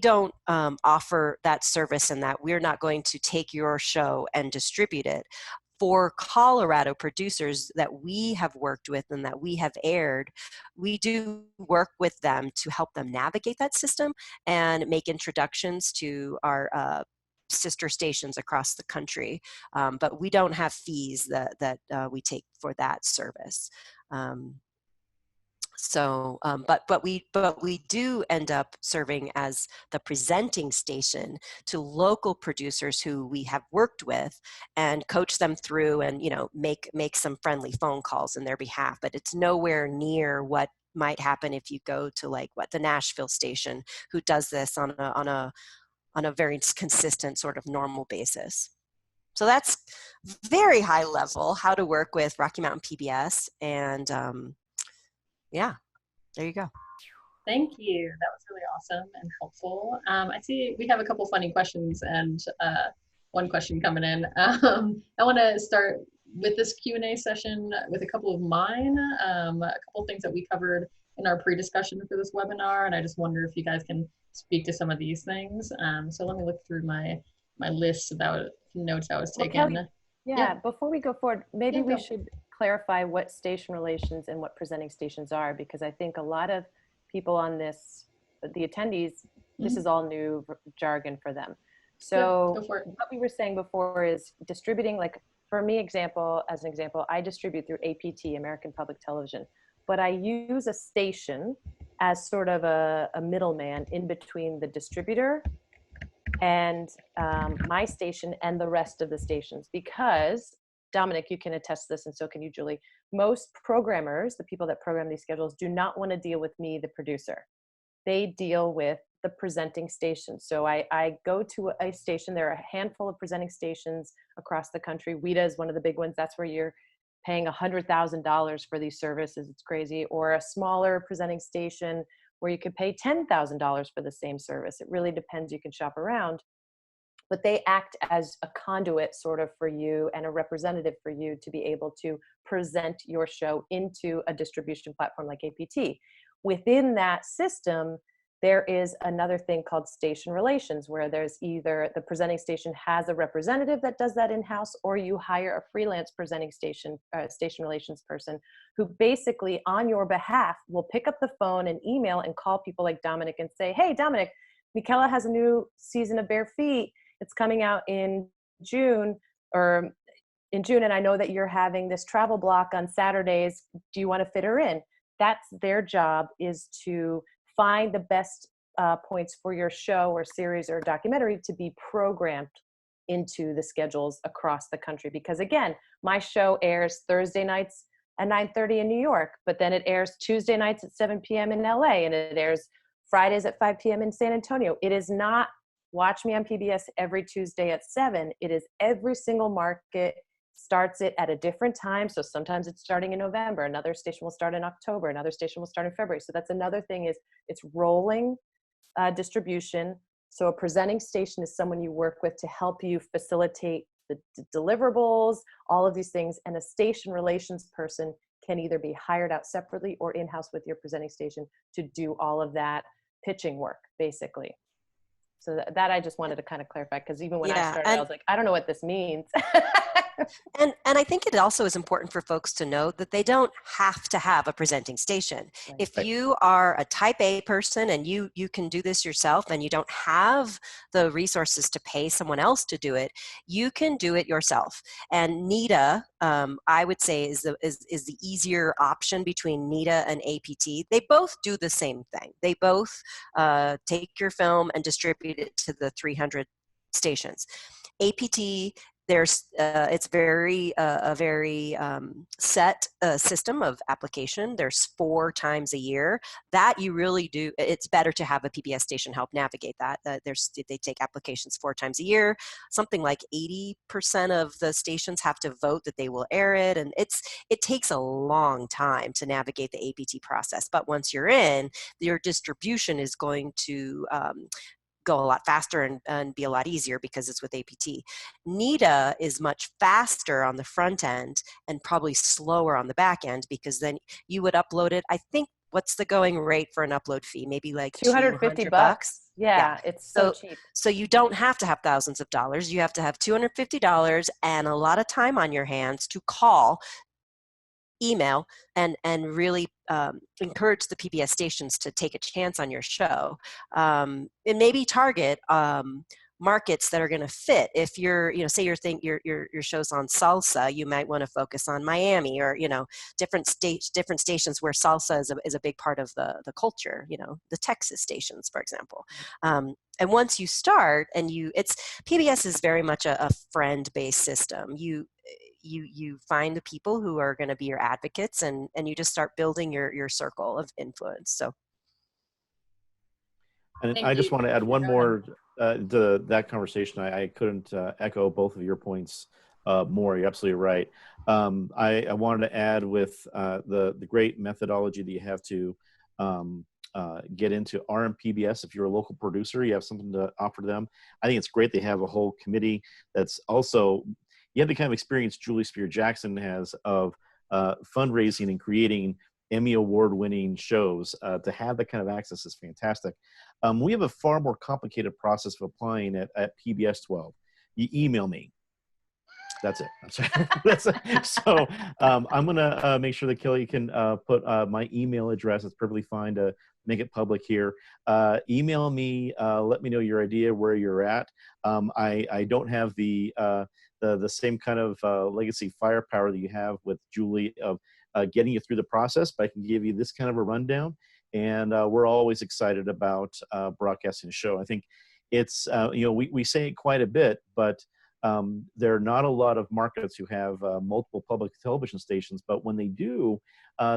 don't offer that service in that we're not going to take your show and distribute it. for Colorado producers that we have worked with and that we have aired, we do work with them to help them navigate that system and make introductions to our sister stations across the country. But we don't have fees that we take for that service. But we do end up serving as the presenting station to local producers who we have worked with and coach them through and, you know, make some friendly phone calls in their behalf. But it's nowhere near what might happen if you go to like the Nashville station, who does this on a very consistent sort of normal basis. So that's very high level how to work with Rocky Mountain PBS. And yeah, there you go.
Thank you. That was really awesome and helpful. I see we have a couple funny questions and one question coming in. I want to start with this Q&A session with a couple of mine, a couple of things that we covered in our pre-discussion for this webinar, and I just wonder if you guys can speak to some of these things. So let me look through my list about notes I was taking.
Well, Kelly, yeah, before we go forward, maybe we should clarify what station relations and what presenting stations are, because I think a lot of people on this, the attendees, this is all new jargon for them. So what we were saying before is distributing, like for me, as an example, I distribute through APT, American Public Television, but I use a station as sort of a middleman in between the distributor and my station and the rest of the stations, because Dominic, you can attest to this, and so can you, Julie. Most programmers, the people that program these schedules, do not want to deal with me, the producer. They deal with the presenting station. So I go to a station. There are a handful of presenting stations across the country. WIDA is one of the big ones. That's where you're paying $100,000 for these services. It's crazy. Or a smaller presenting station where you could pay $10,000 for the same service. It really depends. You can shop around. But they act as a conduit sort of for you and a representative for you to be able to present your show into a distribution platform like APT. Within that system, there is another thing called station relations, where there's either the presenting station has a representative that does that in-house, or you hire a freelance presenting station relations person who basically on your behalf will pick up the phone and email and call people like Dominic and say, hey, Dominic, Mickela has a new season of Bare Feet. It's coming out in June, and I know that you're having this travel block on Saturdays. Do you want to fit her in? That's their job, is to find the best points for your show or series or documentary to be programmed into the schedules across the country. Because again, my show airs Thursday nights at 9:30 in New York, but then it airs Tuesday nights at 7 p.m. in LA, and it airs Fridays at 5 p.m. in San Antonio. It is not watch me on PBS every Tuesday at 7. It is every single market starts it at a different time. So sometimes it's starting in November. Another station will start in October. Another station will start in February. So that's another thing, is it's rolling distribution. So a presenting station is someone you work with to help you facilitate the deliverables, all of these things. And a station relations person can either be hired out separately or in-house with your presenting station to do all of that pitching work, basically. So that I just wanted to kind of clarify, because even when I started, I was like, I don't know what this means.
And I think it also is important for folks to know that they don't have to have a presenting station. Right. If you are a type A person and you can do this yourself and you don't have the resources to pay someone else to do it, you can do it yourself. And NIDA, I would say, is the easier option between NIDA and APT. They both do the same thing. They both take your film and distribute it to the 300 stations. APT, it's a very set system of application. There's 4 times a year that you really do. It's better to have a PBS station help navigate that. They take applications 4 times a year. Something like 80% of the stations have to vote that they will air it, and it takes a long time to navigate the APT process. But once you're in, your distribution is going to go a lot faster and be a lot easier because it's with APT. NIDA is much faster on the front end and probably slower on the back end, because then you would upload it. I think what's the going rate for an upload fee? Maybe like
250
$200.
bucks.
Yeah.
Yeah, it's so cheap.
So you don't have to have thousands of dollars. You have to have $250 and a lot of time on your hands to call, email, and really encourage the PBS stations to take a chance on your show, and maybe target markets that are going to fit. If you're, say your show's on salsa, you might want to focus on Miami, or different stations where salsa is a big part of the culture. The Texas stations, for example. And once you start, and PBS is very much a friend-based system. You find the people who are going to be your advocates, and you just start building your circle of influence. So,
and I just want to add one more to that conversation. I couldn't echo both of your points more. You're absolutely right. I wanted to add with the great methodology that you have to get into RMPBS. If you're a local producer, you have something to offer to them. I think it's great they have a whole committee that's also, you have the kind of experience Julie Speer Jackson has of fundraising and creating Emmy Award-winning shows. To have that kind of access is fantastic. We have a far more complicated process of applying at PBS 12. You email me. That's it. I'm sorry. So I'm going to make sure that Kelly can put my email address. It's perfectly fine to make it public here. Email me. Let me know your idea, where you're at. I don't have the same kind of legacy firepower that you have with Julie of getting you through the process, but I can give you this kind of a rundown. And we're always excited about broadcasting a show. I think it's, we say it quite a bit, but there are not a lot of markets who have multiple public television stations, but when they do,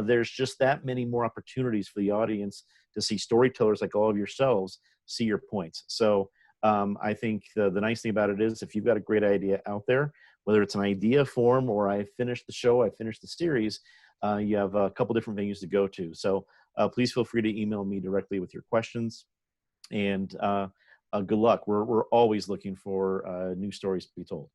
there's just that many more opportunities for the audience to see storytellers like all of yourselves see your points. So I think the nice thing about it is, if you've got a great idea out there, whether it's an idea form or I finished the show, I finished the series, you have a couple different venues to go to. So please feel free to email me directly with your questions, and good luck. We're always looking for new stories to be told.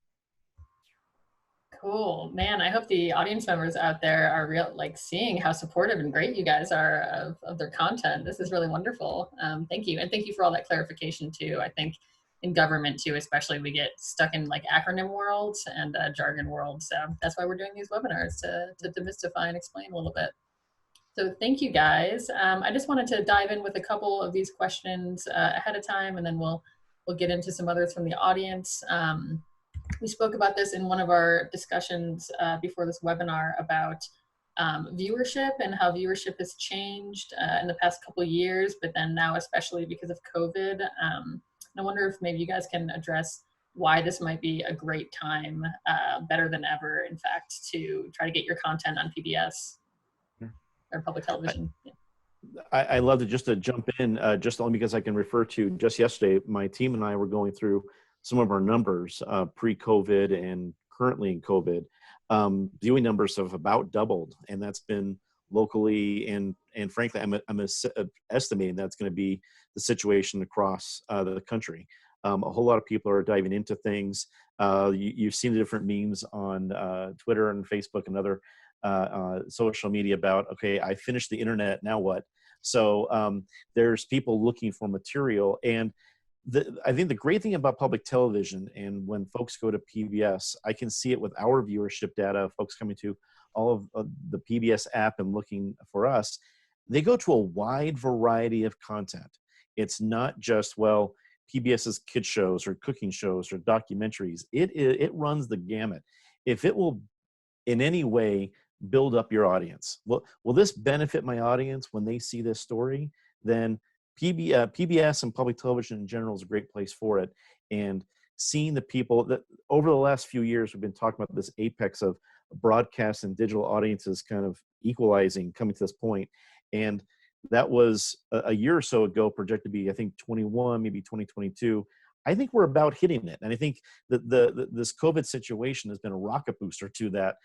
Cool, man. I hope the audience members out there are seeing how supportive and great you guys are of their content. This is really wonderful. Thank you. And thank you for all that clarification too. I think in government too, especially, we get stuck in acronym worlds and jargon worlds. So that's why we're doing these webinars, to demystify and explain a little bit. So thank you guys. I just wanted to dive in with a couple of these questions ahead of time, and then we'll get into some others from the audience. We spoke about this in one of our discussions before this webinar about viewership and how viewership has changed in the past couple of years, but then now especially because of COVID. And I wonder if maybe you guys can address why this might be a great time, better than ever, in fact, to try to get your content on PBS or public television.
I love to just to jump in, just only because I can refer to just yesterday, my team and I were going through some of our numbers pre-COVID and currently in COVID. Viewing numbers have about doubled, and that's been locally, and frankly, I'm estimating that's going to be the situation across the country. A whole lot of people are diving into things. You've seen the different memes on Twitter and Facebook and other social media about, okay, I finished the internet, now what? So there's people looking for material, and I think the great thing about public television, and when folks go to PBS, I can see it with our viewership data, folks coming to all of the PBS app and looking for us, they go to a wide variety of content. It's not just, well, PBS's kid shows or cooking shows or documentaries. It runs the gamut. If it will in any way build up your audience, will this benefit my audience when they see this story? Then PBS and public television in general is a great place for it. And seeing the people that over the last few years, we've been talking about this apex of broadcast and digital audiences kind of equalizing, coming to this point. And that was a year or so ago projected to be, I think, 21, maybe 2022. I think we're about hitting it. And I think that this COVID situation has been a rocket booster to that.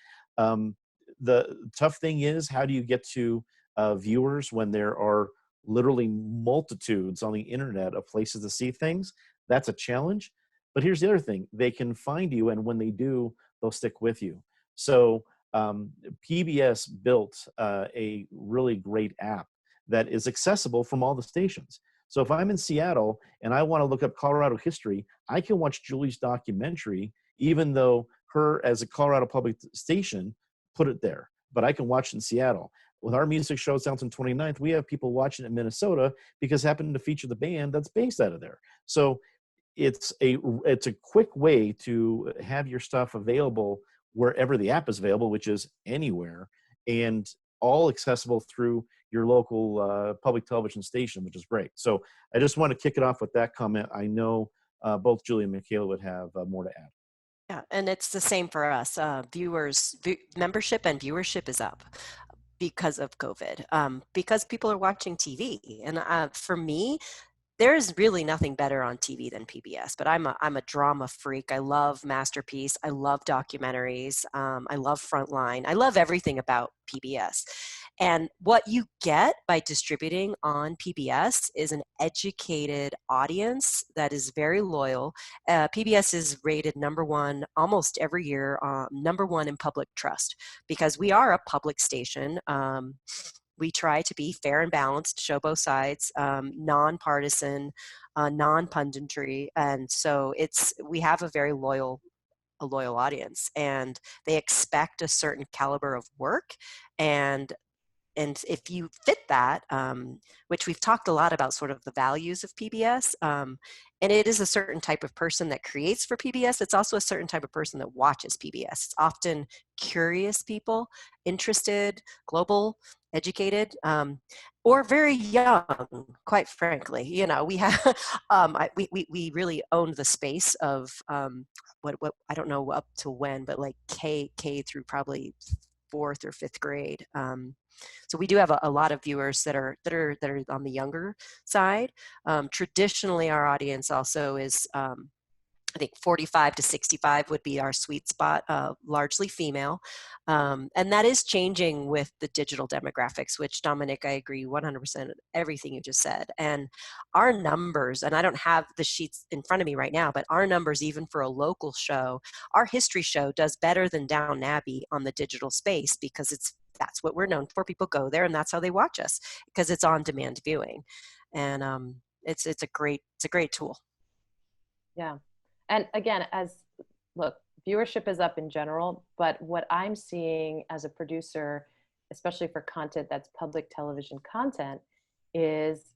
The tough thing is, how do you get to viewers when there are literally multitudes on the internet of places to see things? That's a challenge. But here's the other thing. They can find you, and when they do, they'll stick with you. So PBS built a really great app that is accessible from all the stations. So if I'm in Seattle and I want to look up Colorado history, I can watch Julie's documentary, even though her as a Colorado public station put it there, but I can watch it in Seattle. With our music show, Sounds on 29th, we have people watching it in Minnesota because it happened to feature the band that's based out of there. So it's a quick way to have your stuff available wherever the app is available, which is anywhere, and all accessible through your local public television station, which is great. So I just want to kick it off with that comment. I know both Julie and Mickela would have more to add.
Yeah, and it's the same for us. Membership and viewership is up because of COVID, because people are watching TV. And for me, there's really nothing better on TV than PBS, but I'm a drama freak. I love Masterpiece. I love documentaries. I love Frontline. I love everything about PBS. And what you get by distributing on PBS is an educated audience that is very loyal. PBS is rated #1 almost every year, #1 in public trust, because we are a public station. We try to be fair and balanced, show both sides, nonpartisan, non-punditry, and so we have a very loyal audience, and they expect a certain caliber of work, and if you fit that, which we've talked a lot about sort of the values of PBS, and it is a certain type of person that creates for PBS. It's also a certain type of person that watches PBS. It's often curious people, interested, global, educated, or very young, quite frankly. You know, we have, we really owned the space of what I don't know up to when, but like K through probably 4th or 5th grade. So we do have a lot of viewers that are on the younger side. Traditionally, our audience also is, I think 45 to 65 would be our sweet spot, largely female. And that is changing with the digital demographics, which Dominic, I agree 100% everything you just said. And our numbers, and I don't have the sheets in front of me right now, but our numbers, even for a local show, our history show does better than Downton Abbey on the digital space, because that's what we're known for. People go there and that's how they watch us, because it's on demand viewing. And it's a great tool.
Yeah. And again, look, viewership is up in general, but what I'm seeing as a producer, especially for content that's public television content, is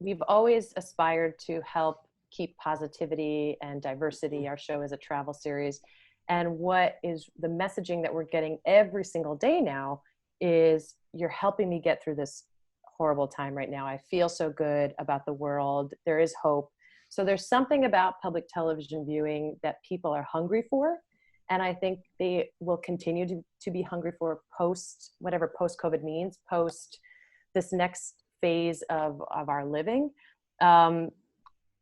we've always aspired to help keep positivity and diversity. Our show is a travel series. And what is the messaging that we're getting every single day now is, you're helping me get through this horrible time right now. I feel so good about the world. There is hope. So there's something about public television viewing that people are hungry for. And I think they will continue to be hungry for whatever post-COVID means, post this next phase of our living. And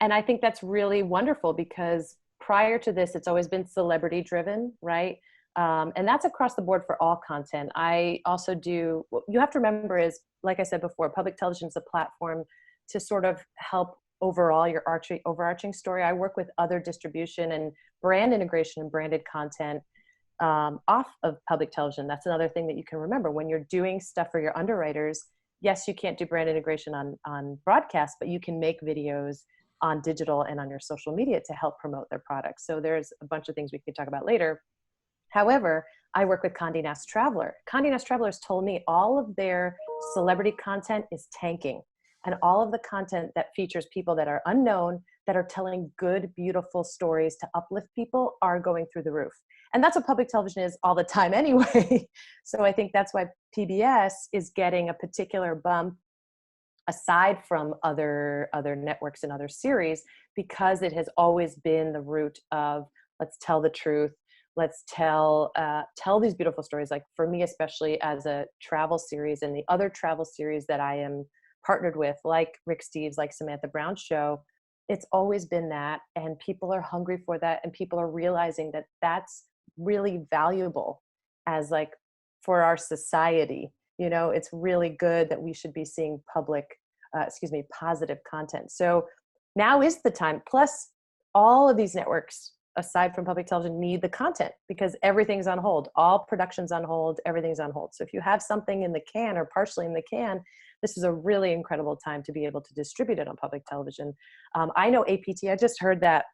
I think that's really wonderful, because prior to this, it's always been celebrity driven, right? And that's across the board for all content. I also what you have to remember is, like I said before, public television is a platform to sort of help overall your overarching story. I work with other distribution and brand integration and branded content off of public television. That's another thing that you can remember when you're doing stuff for your underwriters. Yes, you can't do brand integration on broadcast, but you can make videos on digital and on your social media to help promote their products. So there's a bunch of things we could talk about later. However, I work with Condé Nast Traveler. Condé Nast Traveler has told me all of their celebrity content is tanking. And all of the content that features people that are unknown, that are telling good, beautiful stories to uplift people, are going through the roof. And that's what public television is all the time anyway. So I think that's why PBS is getting a particular bump, aside from other networks and other series, because it has always been the root of, let's tell the truth. Let's tell these beautiful stories. Like for me, especially as a travel series, and the other travel series that I am partnered with, like Rick Steves, like Samantha Brown's show, it's always been that, and people are hungry for that, and people are realizing that that's really valuable as like for our society. You know, it's really good that we should be seeing positive content. So now is the time. Plus, all of these networks, aside from public television, need the content, because everything's on hold. All production's on hold, everything's on hold. So if you have something in the can or partially in the can, this is a really incredible time to be able to distribute it on public television. I know APT, I just heard that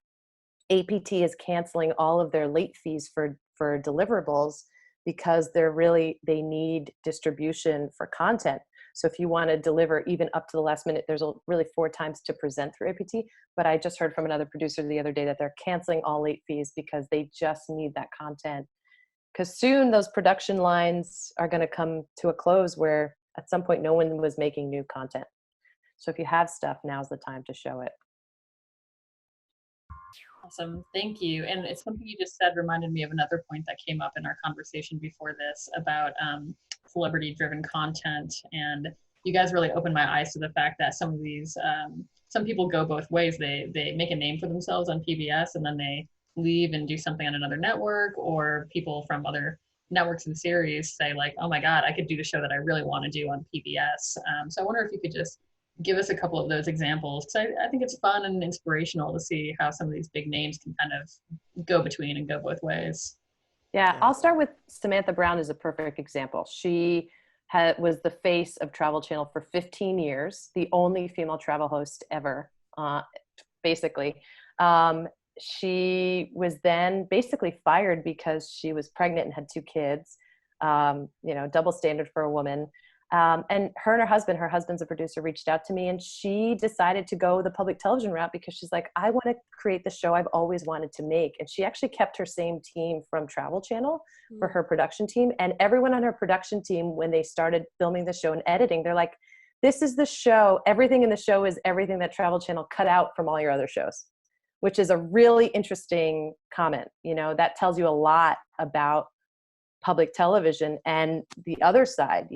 APT is canceling all of their late fees for deliverables because they need distribution for content. So if you want to deliver even up to the last minute, there's really 4 times to present through APT. But I just heard from another producer the other day that they're canceling all late fees because they just need that content. Because soon those production lines are going to come to a close where at some point no one was making new content. So if you have stuff, now's the time to show it.
Awesome, thank you. And it's something you just said reminded me of another point that came up in our conversation before this about celebrity-driven content. And you guys really opened my eyes to the fact that some of these, some people go both ways. They make a name for themselves on PBS and then they leave and do something on another network, or people from other networks and series say like, oh my God, I could do the show that I really want to do on PBS. So I wonder if you could just give us a couple of those examples, because I think it's fun and inspirational to see how some of these big names can kind of go between and go both ways.
Yeah, I'll start with Samantha Brown is a perfect example. She was the face of Travel Channel for 15 years, the only female travel host ever, basically. She was then basically fired because she was pregnant and had 2 kids, double standard for a woman. And her husband's a producer, reached out to me, and she decided to go the public television route because she's like, I want to create the show I've always wanted to make. And she actually kept her same team from Travel Channel for her production team. And everyone on her production team, when they started filming the show and editing, they're like, this is the show. Everything in the show is everything that Travel Channel cut out from all your other shows, which is a really interesting comment. That tells you a lot about public television and the other side,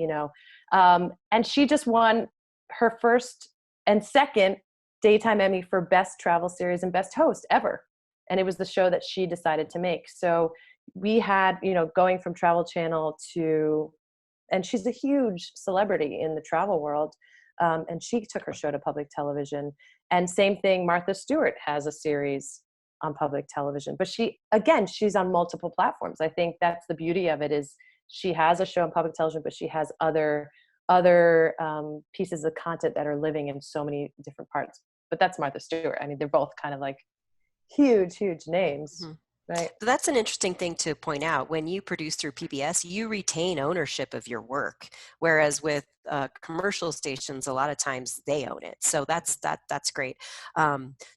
and she just won her first and second daytime Emmy for best travel series and best host ever. And it was the show that she decided to make. So we had, going from Travel Channel and she's a huge celebrity in the travel world. And she took her show to public television. And same thing, Martha Stewart has a series on public television, but she's on multiple platforms. I think that's the beauty of it, is she has a show on public television, but she has other pieces of content that are living in so many different parts. But that's Martha Stewart. I mean, they're both kind of like huge names. Mm-hmm. Right.
So that's an interesting thing to point out. When you produce through PBS, you retain ownership of your work, whereas with commercial stations, a lot of times they own it. So that's great.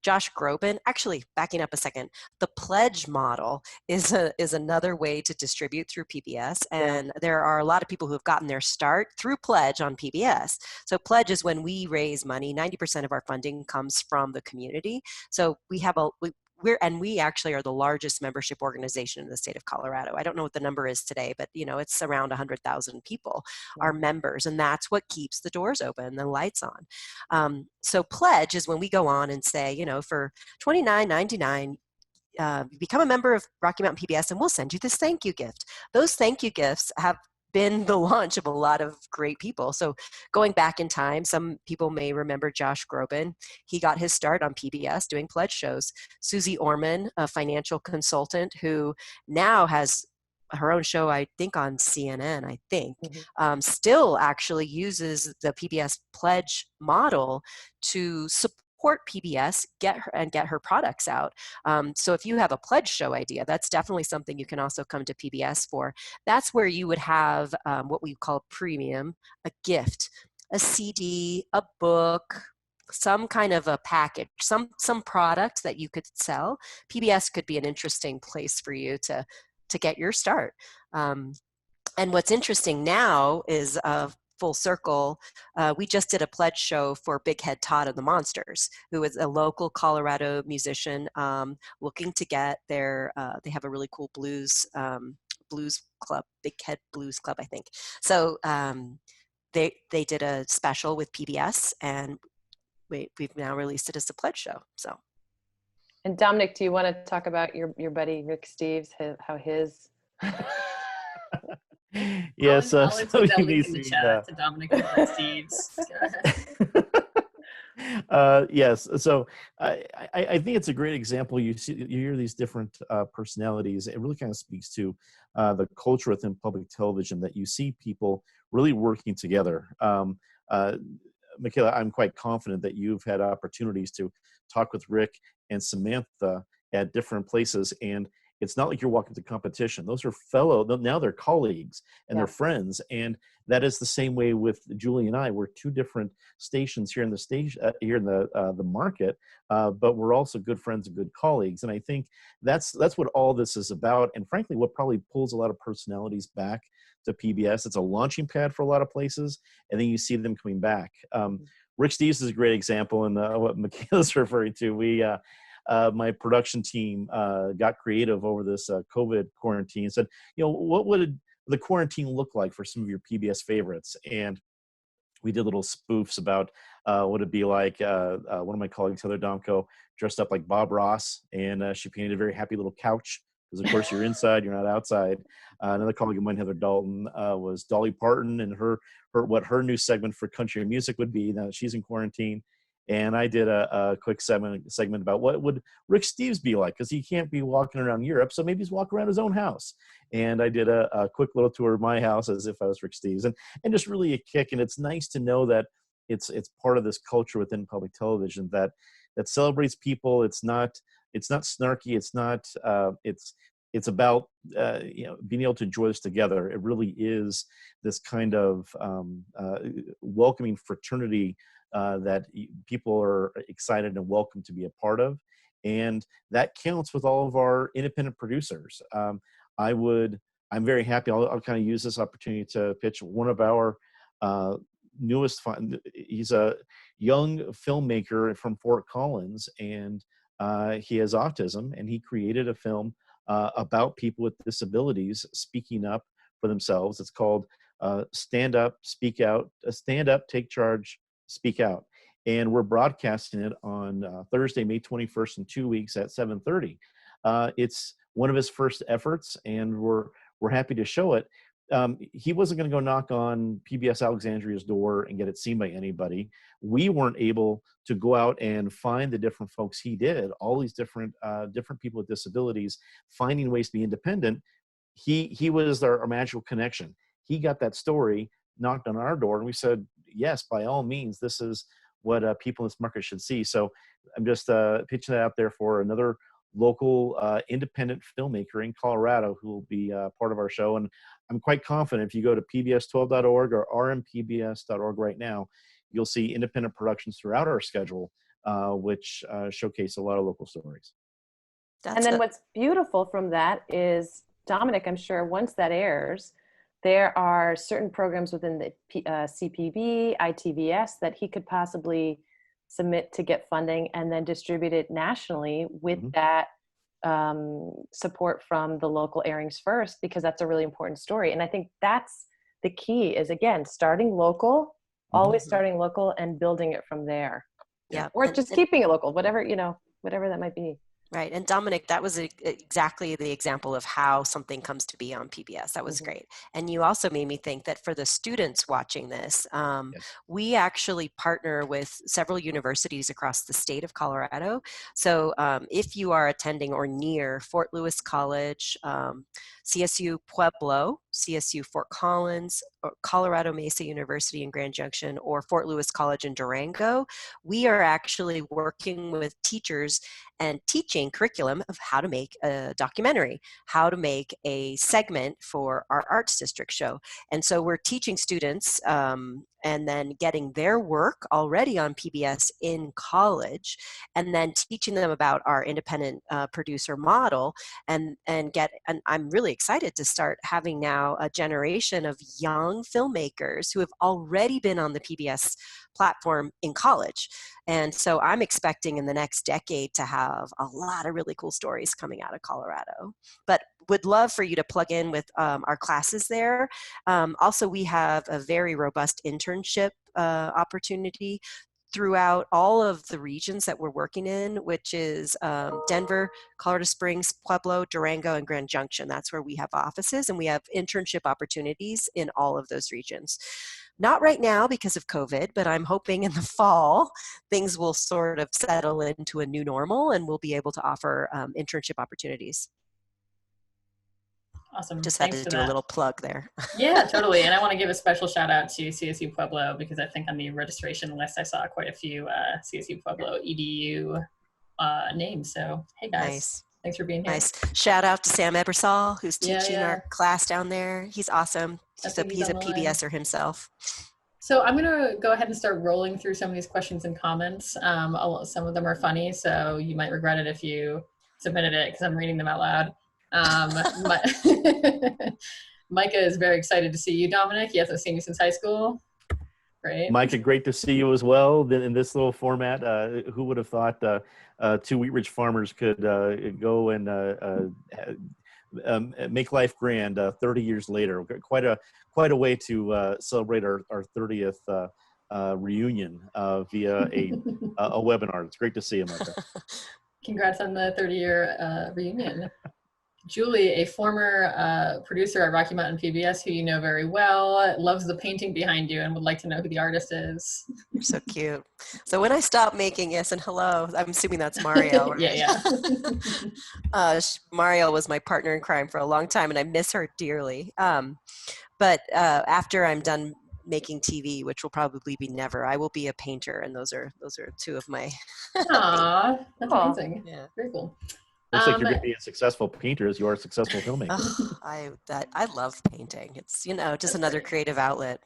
Josh Groban, actually, backing up a second, the pledge model is another way to distribute through PBS, and there are a lot of people who have gotten their start through pledge on PBS. So pledge is when we raise money. 90% of our funding comes from the community. So we actually are the largest membership organization in the state of Colorado. I don't know what the number is today, but it's around 100,000 people are members, and that's what keeps the doors open and the lights on. So pledge is when we go on and say, for $29.99, become a member of Rocky Mountain PBS and we'll send you this thank you gift. Those thank you gifts have been the launch of a lot of great people. So going back in time, some people may remember Josh Groban. He got his start on PBS doing pledge shows. Susie Orman, a financial consultant who now has her own show, I think on CNN, still actually uses the PBS pledge model to support PBS, get her products out. So if you have a pledge show idea, that's definitely something you can also come to PBS for. That's where you would have what we call premium, a gift, a CD, a book, some kind of a package, some product that you could sell. PBS could be an interesting place for you to get your start. And what's interesting now is full circle. We just did a pledge show for Big Head Todd and the Monsters, who is a local Colorado musician looking to get they have a really cool blues club, Big Head Blues Club, I think. So they did a special with PBS, and we've now released it as a pledge show. So.
And Dominic, do you want to talk about your buddy Rick Steves, how his
Yes,
I'll include that link in the chat to Dominic and Steves.
Yes, so I think it's a great example. You hear these different personalities. It really kind of speaks to the culture within public television, that you see people really working together. Mickela, I'm quite confident that you've had opportunities to talk with Rick and Samantha at different places, and it's not like you're walking to competition. Those are now they're colleagues and they're friends, and that is the same way with Julie and I. We're two different stations here in the the market, but we're also good friends and good colleagues. And I think that's what all this is about. And frankly, what probably pulls a lot of personalities back to PBS. It's a launching pad for a lot of places, and then you see them coming back. Rick Steves is a great example, and what Mickela's referring to. My production team got creative over this COVID quarantine and said, what would the quarantine look like for some of your PBS favorites? And we did little spoofs about what it'd be like. One of my colleagues, Heather Domko, dressed up like Bob Ross, and she painted a very happy little couch, because of course you're inside, you're not outside. Another colleague of mine, Heather Dalton, was Dolly Parton, and what her new segment for country music would be now that she's in quarantine. And I did a quick segment about what would Rick Steves be like, because he can't be walking around Europe, so maybe he's walking around his own house. And I did a quick little tour of my house as if I was Rick Steves, and just really a kick. And it's nice to know that it's part of this culture within public television that celebrates people. It's not snarky. It's about being able to enjoy this together. It really is this kind of welcoming fraternity that people are excited and welcome to be a part of. And that counts with all of our independent producers. I'm very happy. I'll kind of use this opportunity to pitch one of our newest. He's a young filmmaker from Fort Collins, and he has autism, and he created a film about people with disabilities speaking up for themselves. It's called Stand Up, Speak Out, Stand Up, Take Charge, Speak Out. And we're broadcasting it on Thursday, May 21st in 2 weeks at 7:30. It's one of his first efforts, and we're happy to show it. He wasn't going to go knock on PBS Alexandria's door and get it seen by anybody. We weren't able to go out and find the different folks he did, all these different people with disabilities, finding ways to be independent. He was our magical connection. He got that story, knocked on our door, and we said, yes, by all means, this is what people in this market should see. So I'm just pitching that out there for another local independent filmmaker in Colorado who will be part of our show. And I'm quite confident if you go to pbs12.org or rmpbs.org right now, you'll see independent productions throughout our schedule, which showcase a lot of local stories.
And then what's beautiful from that is, Dominic, I'm sure once that airs, there are certain programs within the CPB, ITVS that he could possibly submit to get funding and then distribute it nationally with that support from the local airings first, because that's a really important story. And I think that's the key is, again, starting local, always starting local and building it from there.
Yeah.
Or just keeping it local, whatever that might be.
Right. And Dominic, that was exactly the example of how something comes to be on PBS. That was great. And you also made me think that for the students watching this, we actually partner with several universities across the state of Colorado. So if you are attending or near Fort Lewis College, CSU Pueblo, CSU Fort Collins, or Colorado Mesa University in Grand Junction, or Fort Lewis College in Durango, we are actually working with teachers and teaching curriculum of how to make a documentary, how to make a segment for our arts district show. And so we're teaching students and then getting their work already on PBS in college, and then teaching them about our independent producer model, and I'm really excited to start having now a generation of young filmmakers who have already been on the PBS platform in college. And so I'm expecting in the next decade to have a lot of really cool stories coming out of Colorado. But would love for you to plug in with our classes there. Also, we have a very robust internship opportunity throughout all of the regions that we're working in, which is Denver, Colorado Springs, Pueblo, Durango, and Grand Junction. That's where we have offices, and we have internship opportunities in all of those regions. Not right now because of COVID, but I'm hoping in the fall, things will sort of settle into a new normal and we'll be able to offer internship opportunities.
Awesome.
Just had
Thanks
to
for
do a
that.
little plug there.
Yeah, totally. And I want to give a special shout out to CSU Pueblo, because I think on the registration list I saw quite a few CSU Pueblo EDU names. So hey guys,
Nice.
thanks for being here.
Nice. Shout out to Sam Ebersol, who's
Yeah,
teaching
yeah.
our class down there. He's awesome.
I think
He's a
on the line.
PBSer himself.
So I'm going to go ahead and start rolling through some of these questions and comments. Some of them are funny, so you might regret it if you submitted it, because I'm reading them out loud. Micah is very excited to see you, Dominic. He hasn't seen you since high school. Great.
Micah, great to see you as well. In this little format, who would have thought two Wheat Ridge farmers could go and make life grand 30 years later? Quite a way to celebrate our 30th reunion via a webinar. It's great to see you, Micah.
Congrats on the 30-year reunion. Julie, a former producer at Rocky Mountain PBS, who you know very well, loves the painting behind you and would like to know who the artist is.
So cute. So when I stopped making yes and hello, I'm assuming that's Mario, right?
Yeah.
Mario was my partner in crime for a long time, and I miss her dearly. But after I'm done making TV, which will probably be never, I will be a painter, and those are two of my.
Aw, that's amazing.
Yeah.
Very cool.
Looks like you're going to be a successful painter as you are a successful filmmaker.
I love painting. It's just another creative outlet.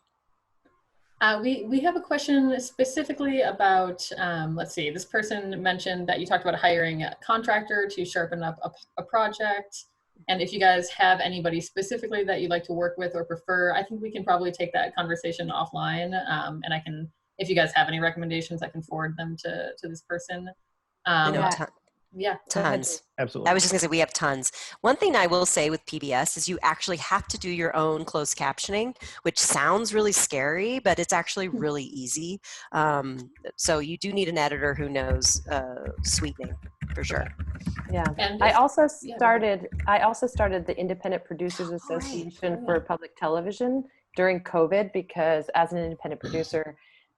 We have a question specifically about, let's see, this person mentioned that you talked about hiring a contractor to sharpen up a project. And if you guys have anybody specifically that you'd like to work with or prefer, I think we can probably take that conversation offline. And I can, if you guys have any recommendations, I can forward them to this person. Yeah,
tons.
Absolutely.
I was just gonna say we have tons. One thing I will say with PBS is you actually have to do your own closed captioning, which sounds really scary, but it's actually really easy. So you do need an editor who knows sweetening for sure.
Yeah.
And
I also started the Independent Producers Association for public television during COVID, because as an independent producer,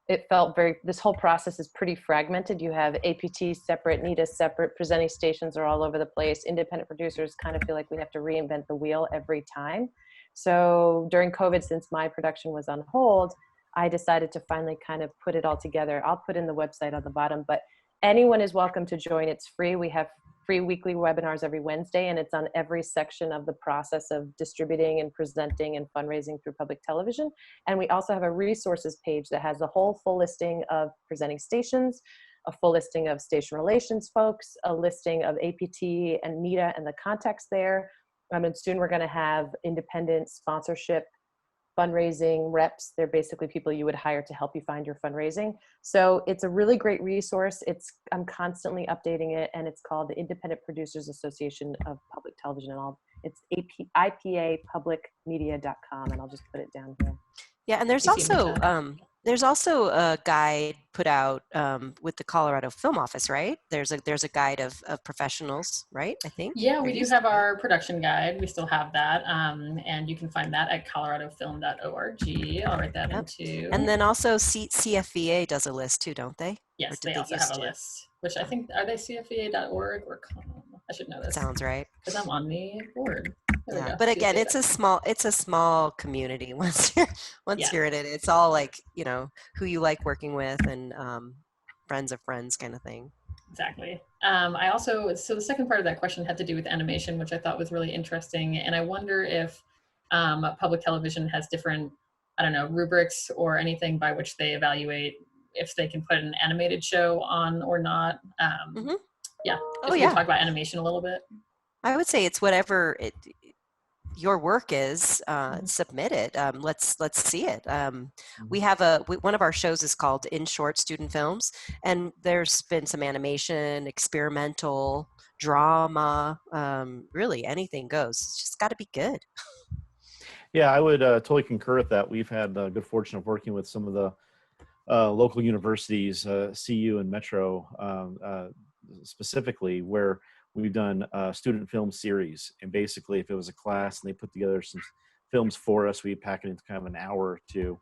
it felt this whole process is pretty fragmented. You have APT separate, NETA separate, presenting stations are all over the place. Independent producers kind of feel like we have to reinvent the wheel every time. So during COVID, since my production was on hold, I decided to finally kind of put it all together. I'll put in the website on the bottom, but anyone is welcome to join. It's free. We have free weekly webinars every Wednesday, and it's on every section of the process of distributing and presenting and fundraising through public television. And we also have a resources page that has a whole full listing of presenting stations, a full listing of station relations folks, a listing of APT and NETA and the contacts there. And soon we're going to have independent sponsorship fundraising reps. They're basically people you would hire to help you find your fundraising. So it's a really great resource. I'm constantly updating it, and it's called the Independent Producers Association of Public Television. And it's ipapublicmedia.com, and I'll just put it down here.
Yeah, and there's also a guide put out with the Colorado Film Office, right? There's a guide of professionals, right? I think.
Yeah, we do have our production guide. We still have that, and you can find that at coloradofilm.org. I'll write that into.
And then also CFVA does a list too, don't they?
Yes, they also have a list. Which I think, are they CFVA.org or com? I should know this.
Sounds right.
Because I'm on the board.
Yeah, but again, it's a small community. Once you're in it, it's all like, who you like working with and friends of friends kind of thing.
Exactly. So the second part of that question had to do with animation, which I thought was really interesting. And I wonder if public television has different, rubrics or anything by which they evaluate if they can put an animated show on or not. Yeah. If we talk about animation a little bit.
I would say it's whatever your work is, submit it. Let's see it. We have one of our shows is called In Short Student Films, and there's been some animation, experimental, drama, really anything goes. It's just got to be good.
Yeah, I would totally concur with that. We've had the good fortune of working with some of the local universities, CU and Metro specifically, where we've done a student film series. And basically, if it was a class and they put together some films for us, we pack it into kind of an hour or two.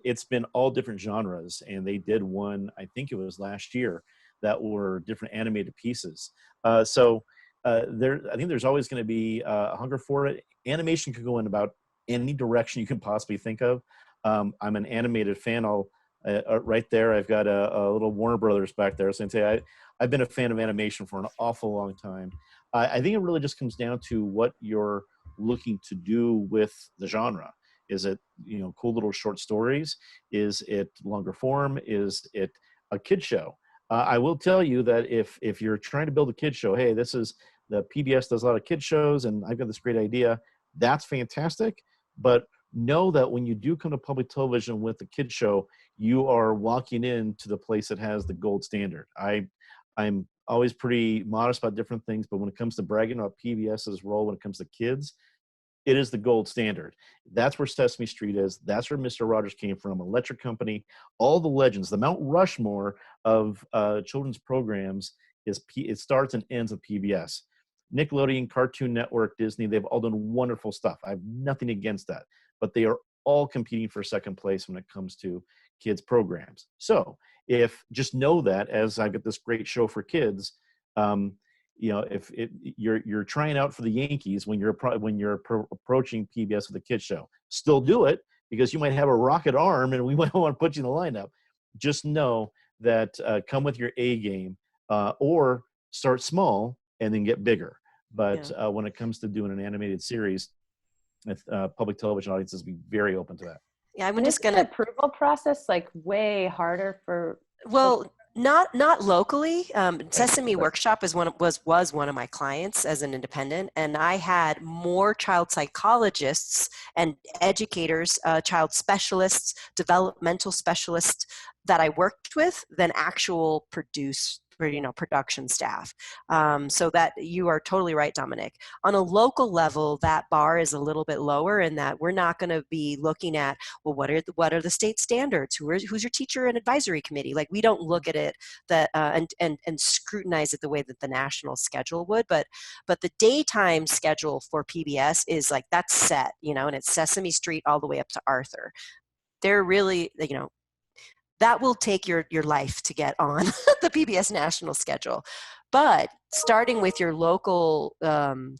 It's been all different genres, and they did one, I think it was last year, that were different animated pieces. So I think there's always going to be a hunger for it. Animation could go in about any direction you can possibly think of. I'm an animated fan. Right there, I've got a little Warner Brothers back there. So I'd say I've been a fan of animation for an awful long time. I think it really just comes down to what you're looking to do with the genre. Is it, cool little short stories? Is it longer form? Is it a kid show? I will tell you that if you're trying to build a kid show, hey, the PBS does a lot of kid shows, and I've got this great idea. That's fantastic. But know that when you do come to public television with a kid show, you are walking into the place that has the gold standard. I'm always pretty modest about different things, but when it comes to bragging about PBS's role when it comes to kids, it is the gold standard. That's where Sesame Street is. That's where Mr. Rogers came from, Electric Company, all the legends, the Mount Rushmore of children's programs it starts and ends with PBS. Nickelodeon, Cartoon Network, Disney, they've all done wonderful stuff. I have nothing against that, but they are all competing for second place when it comes to kids programs. So just know that as I've got this great show for kids, if you're trying out for the Yankees when you're approaching PBS with a kid show, still do it because you might have a rocket arm and we might want to put you in the lineup. Just know that come with your A game or start small and then get bigger. But when it comes to doing an animated series, public television audiences be very open to that.
Yeah, I'm just gonna
approval process like way harder for.
Well, not locally. Sesame Workshop was one of my clients as an independent, and I had more child psychologists and educators, child specialists, developmental specialists that I worked with than actual production staff. So that you are totally right, Dominic. On a local level, that bar is a little bit lower in that we're not going to be looking at, well, what are the state standards? Who's your teacher and advisory committee? Like, we don't look at it and scrutinize it the way that the national schedule would. But the daytime schedule for PBS is like, that's set, and it's Sesame Street all the way up to Arthur. They're really, that will take your life to get on the PBS national schedule. But starting with your local, the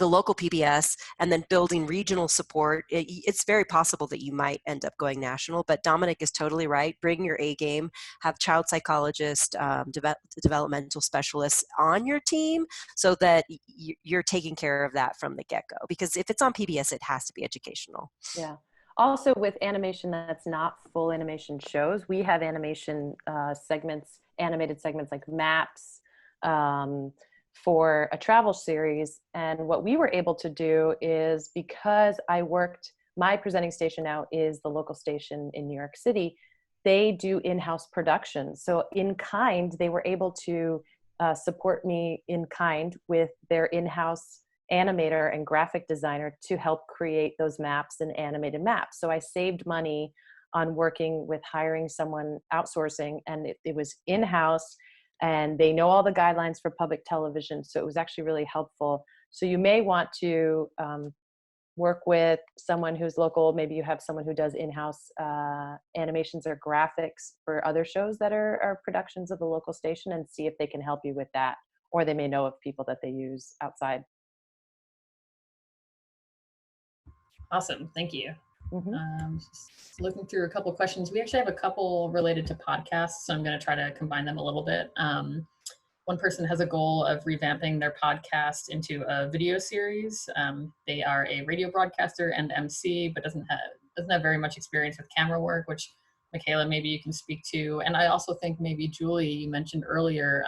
local PBS, and then building regional support, it's very possible that you might end up going national. But Dominic is totally right. Bring your A game, have child psychologists, developmental specialists on your team so that you're taking care of that from the get-go. Because if it's on PBS, it has to be educational.
Yeah. Also, with animation that's not full animation shows, we have animation animated segments like maps for a travel series. And what we were able to do is, because my presenting station now is the local station in New York City, they do in-house production. So in kind, they were able to support me in kind with their in-house animator and graphic designer to help create those maps and animated maps. So I saved money on working with hiring someone outsourcing, and it was in-house, and they know all the guidelines for public television. So it was actually really helpful. So you may want to work with someone who's local. Maybe you have someone who does in-house animations or graphics for other shows that are productions of the local station, and see if they can help you with that. Or they may know of people that they use outside.
Awesome, thank you.
Mm-hmm.
Just looking through a couple of questions. We actually have a couple related to podcasts, so I'm going to try to combine them a little bit. One person has a goal of revamping their podcast into a video series. They are a radio broadcaster and MC, but doesn't have very much experience with camera work, which Mickela, maybe you can speak to. And I also think maybe Julie, you mentioned earlier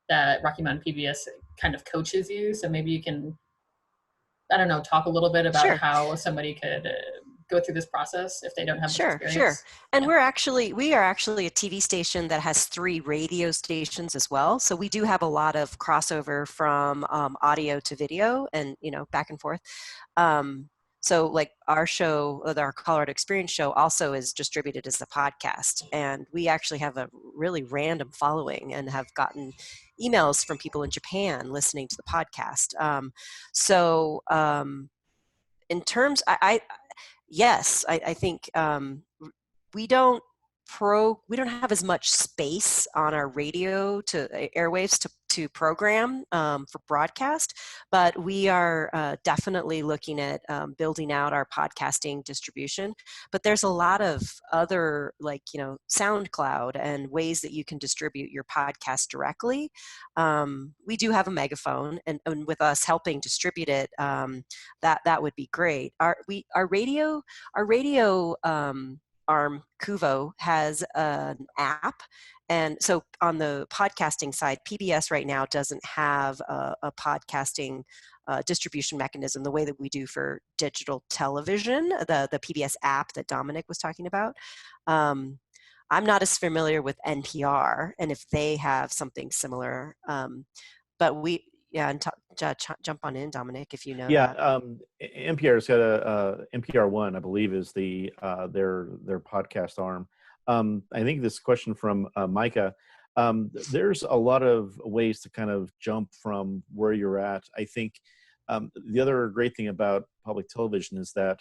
that Rocky Mountain PBS kind of coaches you, so maybe you can, I don't know, talk a little bit about how somebody could go through this process if they don't have much experience. Sure.
And we are actually a TV station that has 3 radio stations as well. So we do have a lot of crossover from audio to video and, back and forth. So like our show, our Colorado Experience show also is distributed as a podcast. And we actually have a really random following and have gotten emails from people in Japan listening to the podcast. In terms, I think we don't have as much space on our radio to airwaves to to program for broadcast, but we are definitely looking at building out our podcasting distribution. But there's a lot of other, like, SoundCloud and ways that you can distribute your podcast directly. We do have a megaphone, and with us helping distribute it, that would be great. Our radio arm, Kuvo, has an app. And so on the podcasting side, PBS right now doesn't have a podcasting distribution mechanism the way that we do for digital television, the PBS app that Dominic was talking about. I'm not as familiar with NPR and if they have something similar, but and jump on in, Dominic, if you know that.
NPR's got a NPR One, I believe, is their podcast arm. I think this question from Micah, there's a lot of ways to kind of jump from where you're at. I think the other great thing about public television is that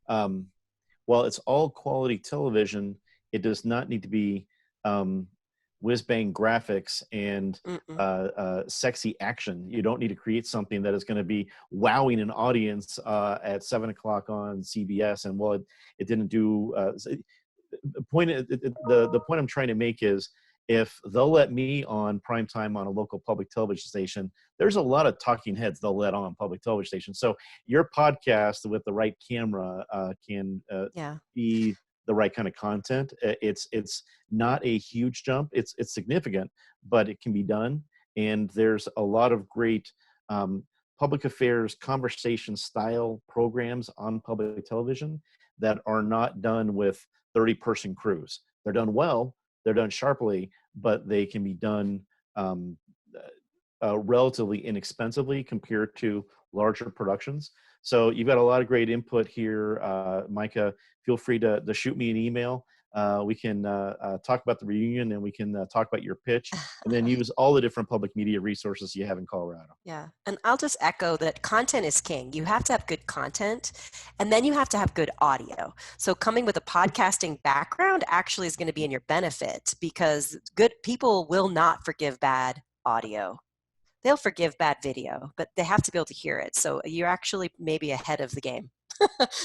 while it's all quality television, it does not need to be whiz-bang graphics and sexy action. You don't need to create something that is going to be wowing an audience at 7 o'clock on CBS. And while it didn't do the point I'm trying to make is, if they'll let me on prime time on a local public television station, there's a lot of talking heads they'll let on public television stations. So your podcast with the right camera can be the right kind of content. It's not a huge jump. It's significant, but it can be done. And there's a lot of great public affairs conversation style programs on public television that are not done with 30-person crews. They're done well, they're done sharply, but they can be done relatively inexpensively compared to larger productions. So you've got a lot of great input here, Micah. Feel free to shoot me an email. We can talk about the reunion, and we can talk about your pitch, and then use all the different public media resources you have in Colorado.
Yeah, and I'll just echo that content is king. You have to have good content, and then you have to have good audio. So coming with a podcasting background actually is going to be in your benefit, because good people will not forgive bad audio. They'll forgive bad video, but they have to be able to hear it. So you're actually maybe ahead of the game.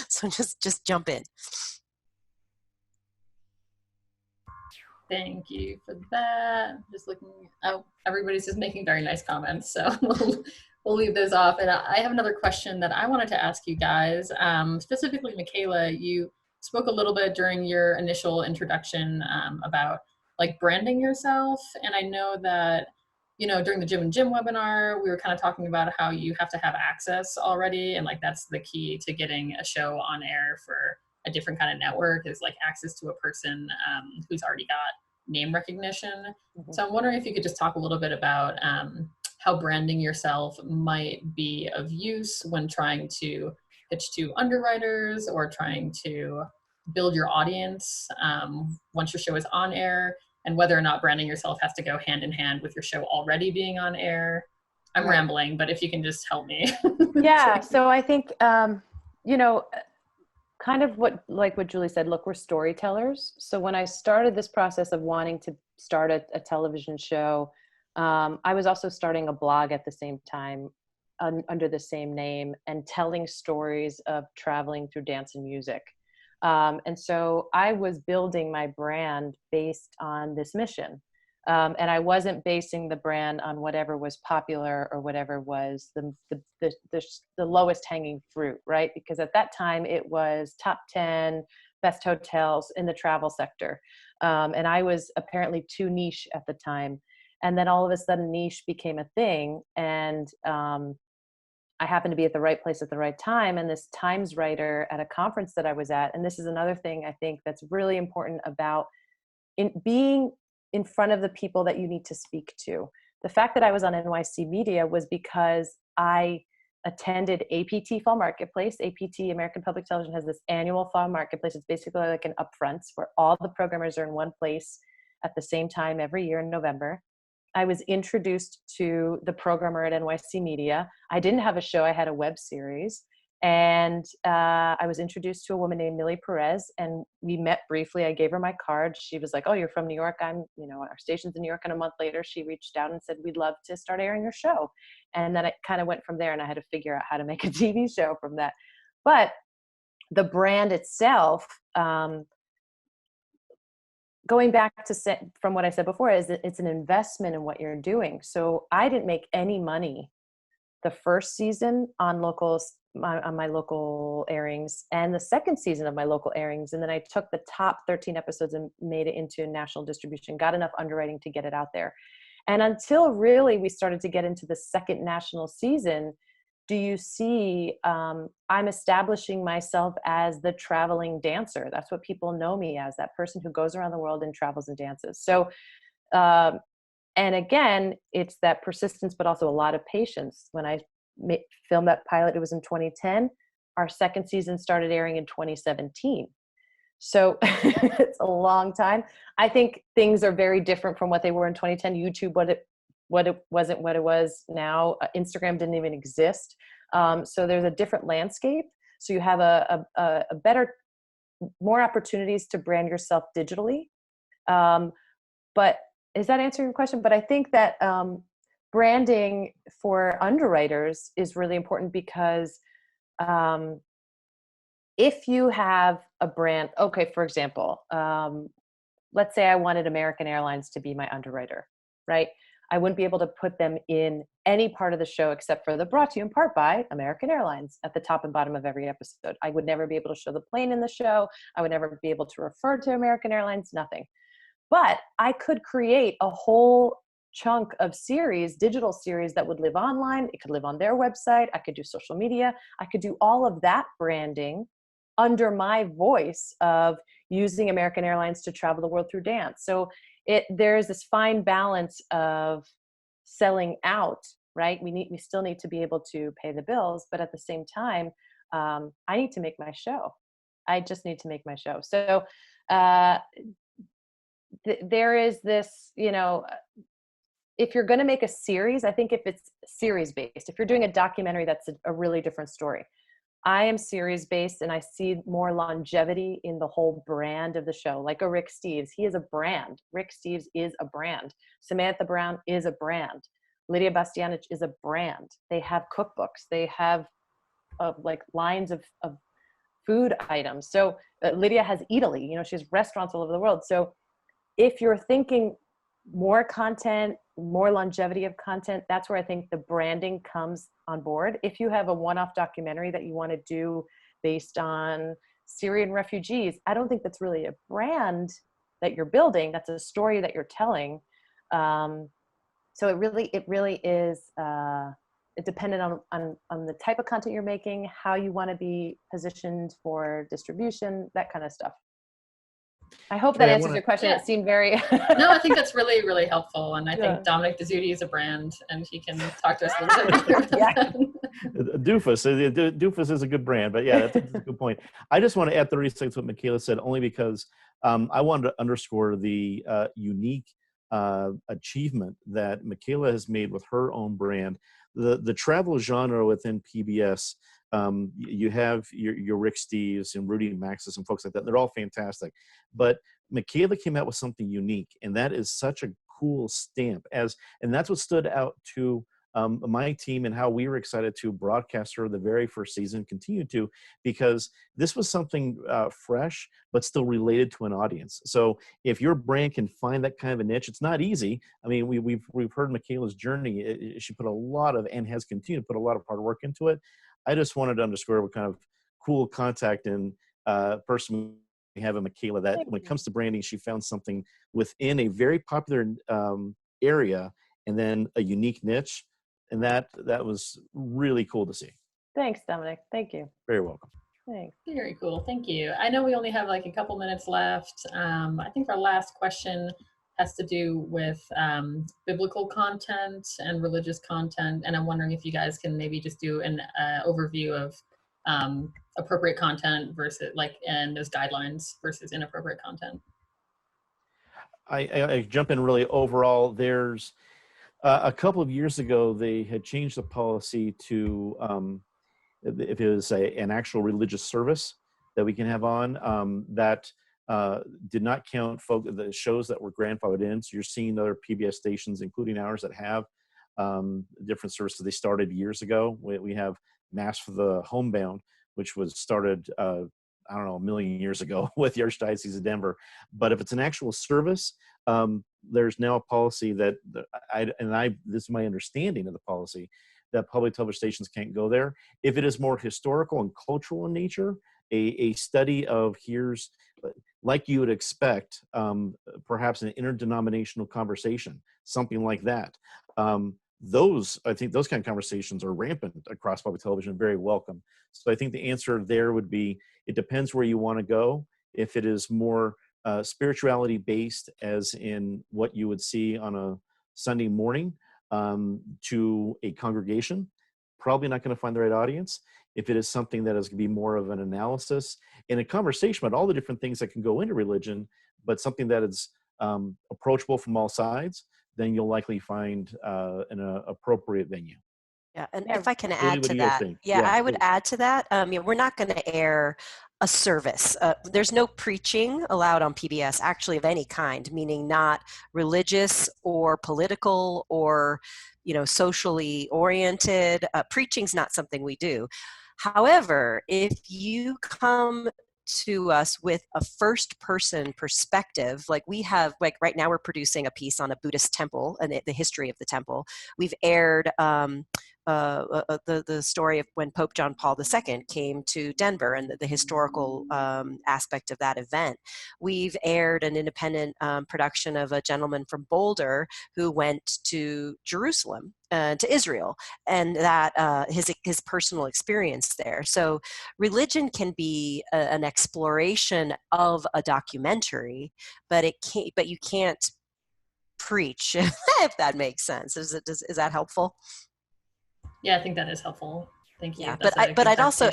So just jump in.
Thank you for that. Just looking, everybody's just making very nice comments, so we'll leave those off. And I have another question that I wanted to ask you guys, specifically Mickela. You spoke a little bit during your initial introduction about like branding yourself, and I know that during the Jim and Jim webinar, we were kind of talking about how you have to have access already, and like that's the key to getting a show on air for a different kind of network, is like access to a person who's already got name recognition. Mm-hmm. So I'm wondering if you could just talk a little bit about how branding yourself might be of use when trying to pitch to underwriters or trying to build your audience once your show is on air, and whether or not branding yourself has to go hand in hand with your show already being on air. I'm rambling, but if you can just help me.
Yeah, so I think, kind of what Julie said, look, we're storytellers. So when I started this process of wanting to start a television show, I was also starting a blog at the same time under the same name and telling stories of traveling through dance and music. And so I was building my brand based on this mission. And I wasn't basing the brand on whatever was popular or whatever was the lowest hanging fruit, right? Because at that time it was top 10 best hotels in the travel sector. And I was apparently too niche at the time. And then all of a sudden niche became a thing. And I happened to be at the right place at the right time. And this Times writer at a conference that I was at, and this is another thing I think that's really important about being in front of the people that you need to speak to. The fact that I was on NYC Media was because I attended APT Fall Marketplace. APT, American Public Television, has this annual fall marketplace. It's basically like an upfronts where all the programmers are in one place at the same time every year in November. I was introduced to the programmer at NYC Media. I didn't have a show, I had a web series. And I was introduced to a woman named Millie Perez, and we met briefly. I gave her my card. She was like, "Oh, you're from New York. Our station's in New York." And a month later, she reached out and said, "We'd love to start airing your show." And then it kind of went from there, and I had to figure out how to make a TV show from that. But the brand itself, going back to from what I said before, is that it's an investment in what you're doing. So I didn't make any money the first season on my local airings, and the second season of my local airings. And then I took the top 13 episodes and made it into national distribution, got enough underwriting to get it out there. And until really we started to get into the second national season, do you see, I'm establishing myself as the traveling dancer. That's what people know me as, that person who goes around the world and travels and dances. So, and again, it's that persistence, but also a lot of patience. When I filmed that pilot, it was in 2010. Our second season started airing in 2017. So it's a long time. I think things are very different from what they were in 2010. YouTube, what it wasn't what it was now. Instagram didn't even exist. So there's a different landscape. So you have a better, more opportunities to brand yourself digitally. But is that answering your question? But I think that branding for underwriters is really important, because if you have a brand, okay, for example, let's say I wanted American Airlines to be my underwriter, right? I wouldn't be able to put them in any part of the show except for the brought to you in part by American Airlines at the top and bottom of every episode. I would never be able to show the plane in the show. I would never be able to refer to American Airlines, nothing. But I could create a whole chunk of series, digital series, that would live online. It could live on their website. I could do social media. I could do all of that branding under my voice of using American Airlines to travel the world through dance. So there's this fine balance of selling out, right? We still need to be able to pay the bills, but at the same time, I need to make my show. I just need to make my show. So there is this, if you're going to make a series, I think if it's series based, if you're doing a documentary, that's a really different story. I am series based, and I see more longevity in the whole brand of the show. Like a Rick Steves, he is a brand. Rick Steves is a brand. Samantha Brown is a brand. Lydia Bastianich is a brand. They have cookbooks. They have like lines of food items. So Lydia has Eataly, she has restaurants all over the world. So if you're thinking more content, more longevity of content, that's where I think the branding comes on board. If you have a one-off documentary that you want to do based on Syrian refugees, I don't think that's really a brand that you're building. That's a story that you're telling. So it really is dependent on the type of content you're making, how you want to be positioned for distribution, that kind of stuff. I hope that answers your question. Yeah. It seemed very...
No, I think that's really, really helpful. And I think Dominic Dezzutti is a brand, and he can talk to us a little bit more about that.
Doofus is a good brand, but yeah, that's a good point. I just want to add 30 seconds to what Mickela said, only because I wanted to underscore the unique achievement that Mickela has made with her own brand. The travel genre within PBS, you have your Rick Steves and Rudy Maxis and folks like that. They're all fantastic. But Mickela came out with something unique, and that is such a cool stamp. And that's what stood out to my team, and how we were excited to broadcast her the very first season, continue to, because this was something fresh, but still related to an audience. So if your brand can find that kind of a niche, it's not easy. I mean, we've heard Mickela's journey. She put a lot of, and has continued to put a lot of hard work into it. I just wanted to underscore what kind of cool contact and person we have in Mickela, that when it comes to branding, she found something within a very popular area, and then a unique niche. And that was really cool to see.
Thanks, Dominic. Thank you.
Very welcome.
Thanks.
Very cool. Thank you. I know we only have like a couple minutes left. I think our last question has to do with biblical content and religious content. And I'm wondering if you guys can maybe just do an overview of appropriate content versus and those guidelines versus inappropriate content.
I jump in really overall. There's a couple of years ago, they had changed the policy to if it was an actual religious service that we can have on, that did not count the shows that were grandfathered in. So you're seeing other PBS stations, including ours, that have different services. They started years ago. We have Mass for the Homebound, which was started, I don't know, a million years ago with the Archdiocese of Denver. But if it's an actual service, there's now a policy that this is my understanding of the policy, that public television stations can't go there. If it is more historical and cultural in nature, a study of here's, like you would expect, perhaps an interdenominational conversation, something like that. I think those kind of conversations are rampant across public television, very welcome. So I think the answer there would be, it depends where you want to go. If it is more spirituality based, as in what you would see on a Sunday morning, to a congregation, probably not going to find the right audience. If it is something that is going to be more of an analysis and a conversation about all the different things that can go into religion, but something that is approachable from all sides, then you'll likely find an appropriate venue.
Yeah, and if I can add to that,
yeah,
I would add to that. We're not going to air a service. There's no preaching allowed on PBS, actually, of any kind, meaning not religious or political or, socially oriented. Preaching's not something we do. However, if you come to us with a first person perspective, like we have, like right now we're producing a piece on a Buddhist temple and the history of the temple. We've aired the story of when Pope John Paul II came to Denver and the historical aspect of that event. We've aired an independent production of a gentleman from Boulder who went to Jerusalem, to Israel, and that his personal experience there. So religion can be an exploration of a documentary, but you can't preach, if that makes sense. Is that helpful?
Yeah, I think that is helpful. Thank you.
Yeah, but I'd also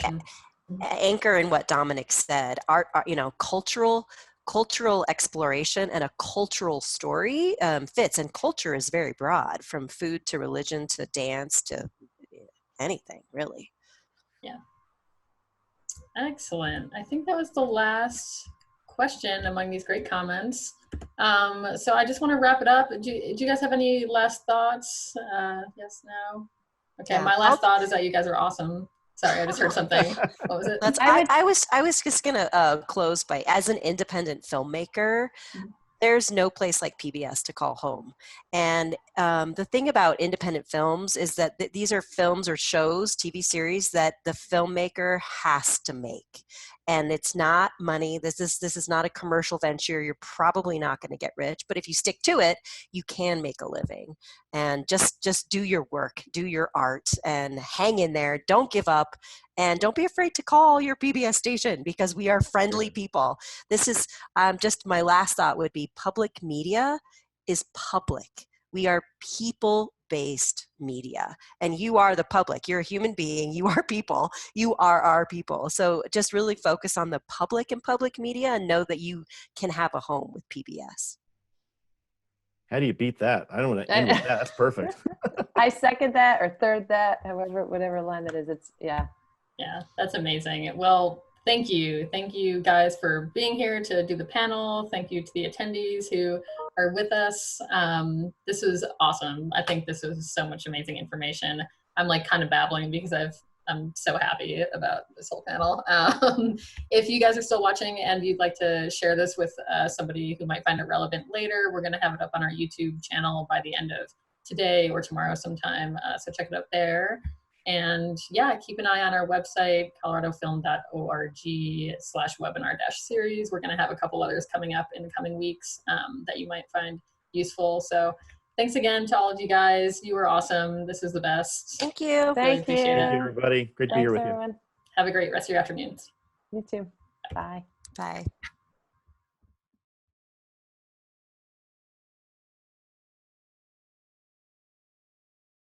anchor in what Dominic said. Our cultural exploration and a cultural story fits, and culture is very broad, from food to religion to dance to anything, really.
Yeah. Excellent. I think that was the last question among these great comments. So I just want to wrap it up. Do you guys have any last thoughts? Yes, no? Okay, yeah. My last thought is that you guys are awesome. Sorry, I just heard something. What was it?
I was just gonna close by, as an independent filmmaker, there's no place like PBS to call home. And the thing about independent films is that these are films or shows, TV series, that the filmmaker has to make. And it's not money. This is not a commercial venture. You're probably not going to get rich, but if you stick to it, you can make a living. And just do your work, do your art, and hang in there. Don't give up, and don't be afraid to call your PBS station, because we are friendly people. This is just my last thought would be, public media is public. We are people-based media, and you are the public. You're a human being. You are people. You are our people. So just really focus on the public and public media, and know that you can have a home with PBS.
How do you beat that? I don't want to end with that. That's perfect.
I second that, or third that, whatever line that is. Yeah,
that's amazing. Well, thank you guys for being here to do the panel. Thank you to the attendees who are with us. This was awesome. I think this was so much amazing information. I'm like kind of babbling because I'm so happy about this whole panel. If you guys are still watching and you'd like to share this with somebody who might find it relevant later, we're going to have it up on our YouTube channel by the end of today or tomorrow sometime. So check it out there. And yeah, keep an eye on our website, coloradofilm.org/webinar-series. We're going to have a couple others coming up in the coming weeks that you might find useful. So thanks again to all of you guys. You were awesome. This was the best.
Thank you.
Thank you.
Thank you, everybody. Great to be here with you.
Everyone.
Have a great rest of your afternoons.
You too. Bye.
Bye.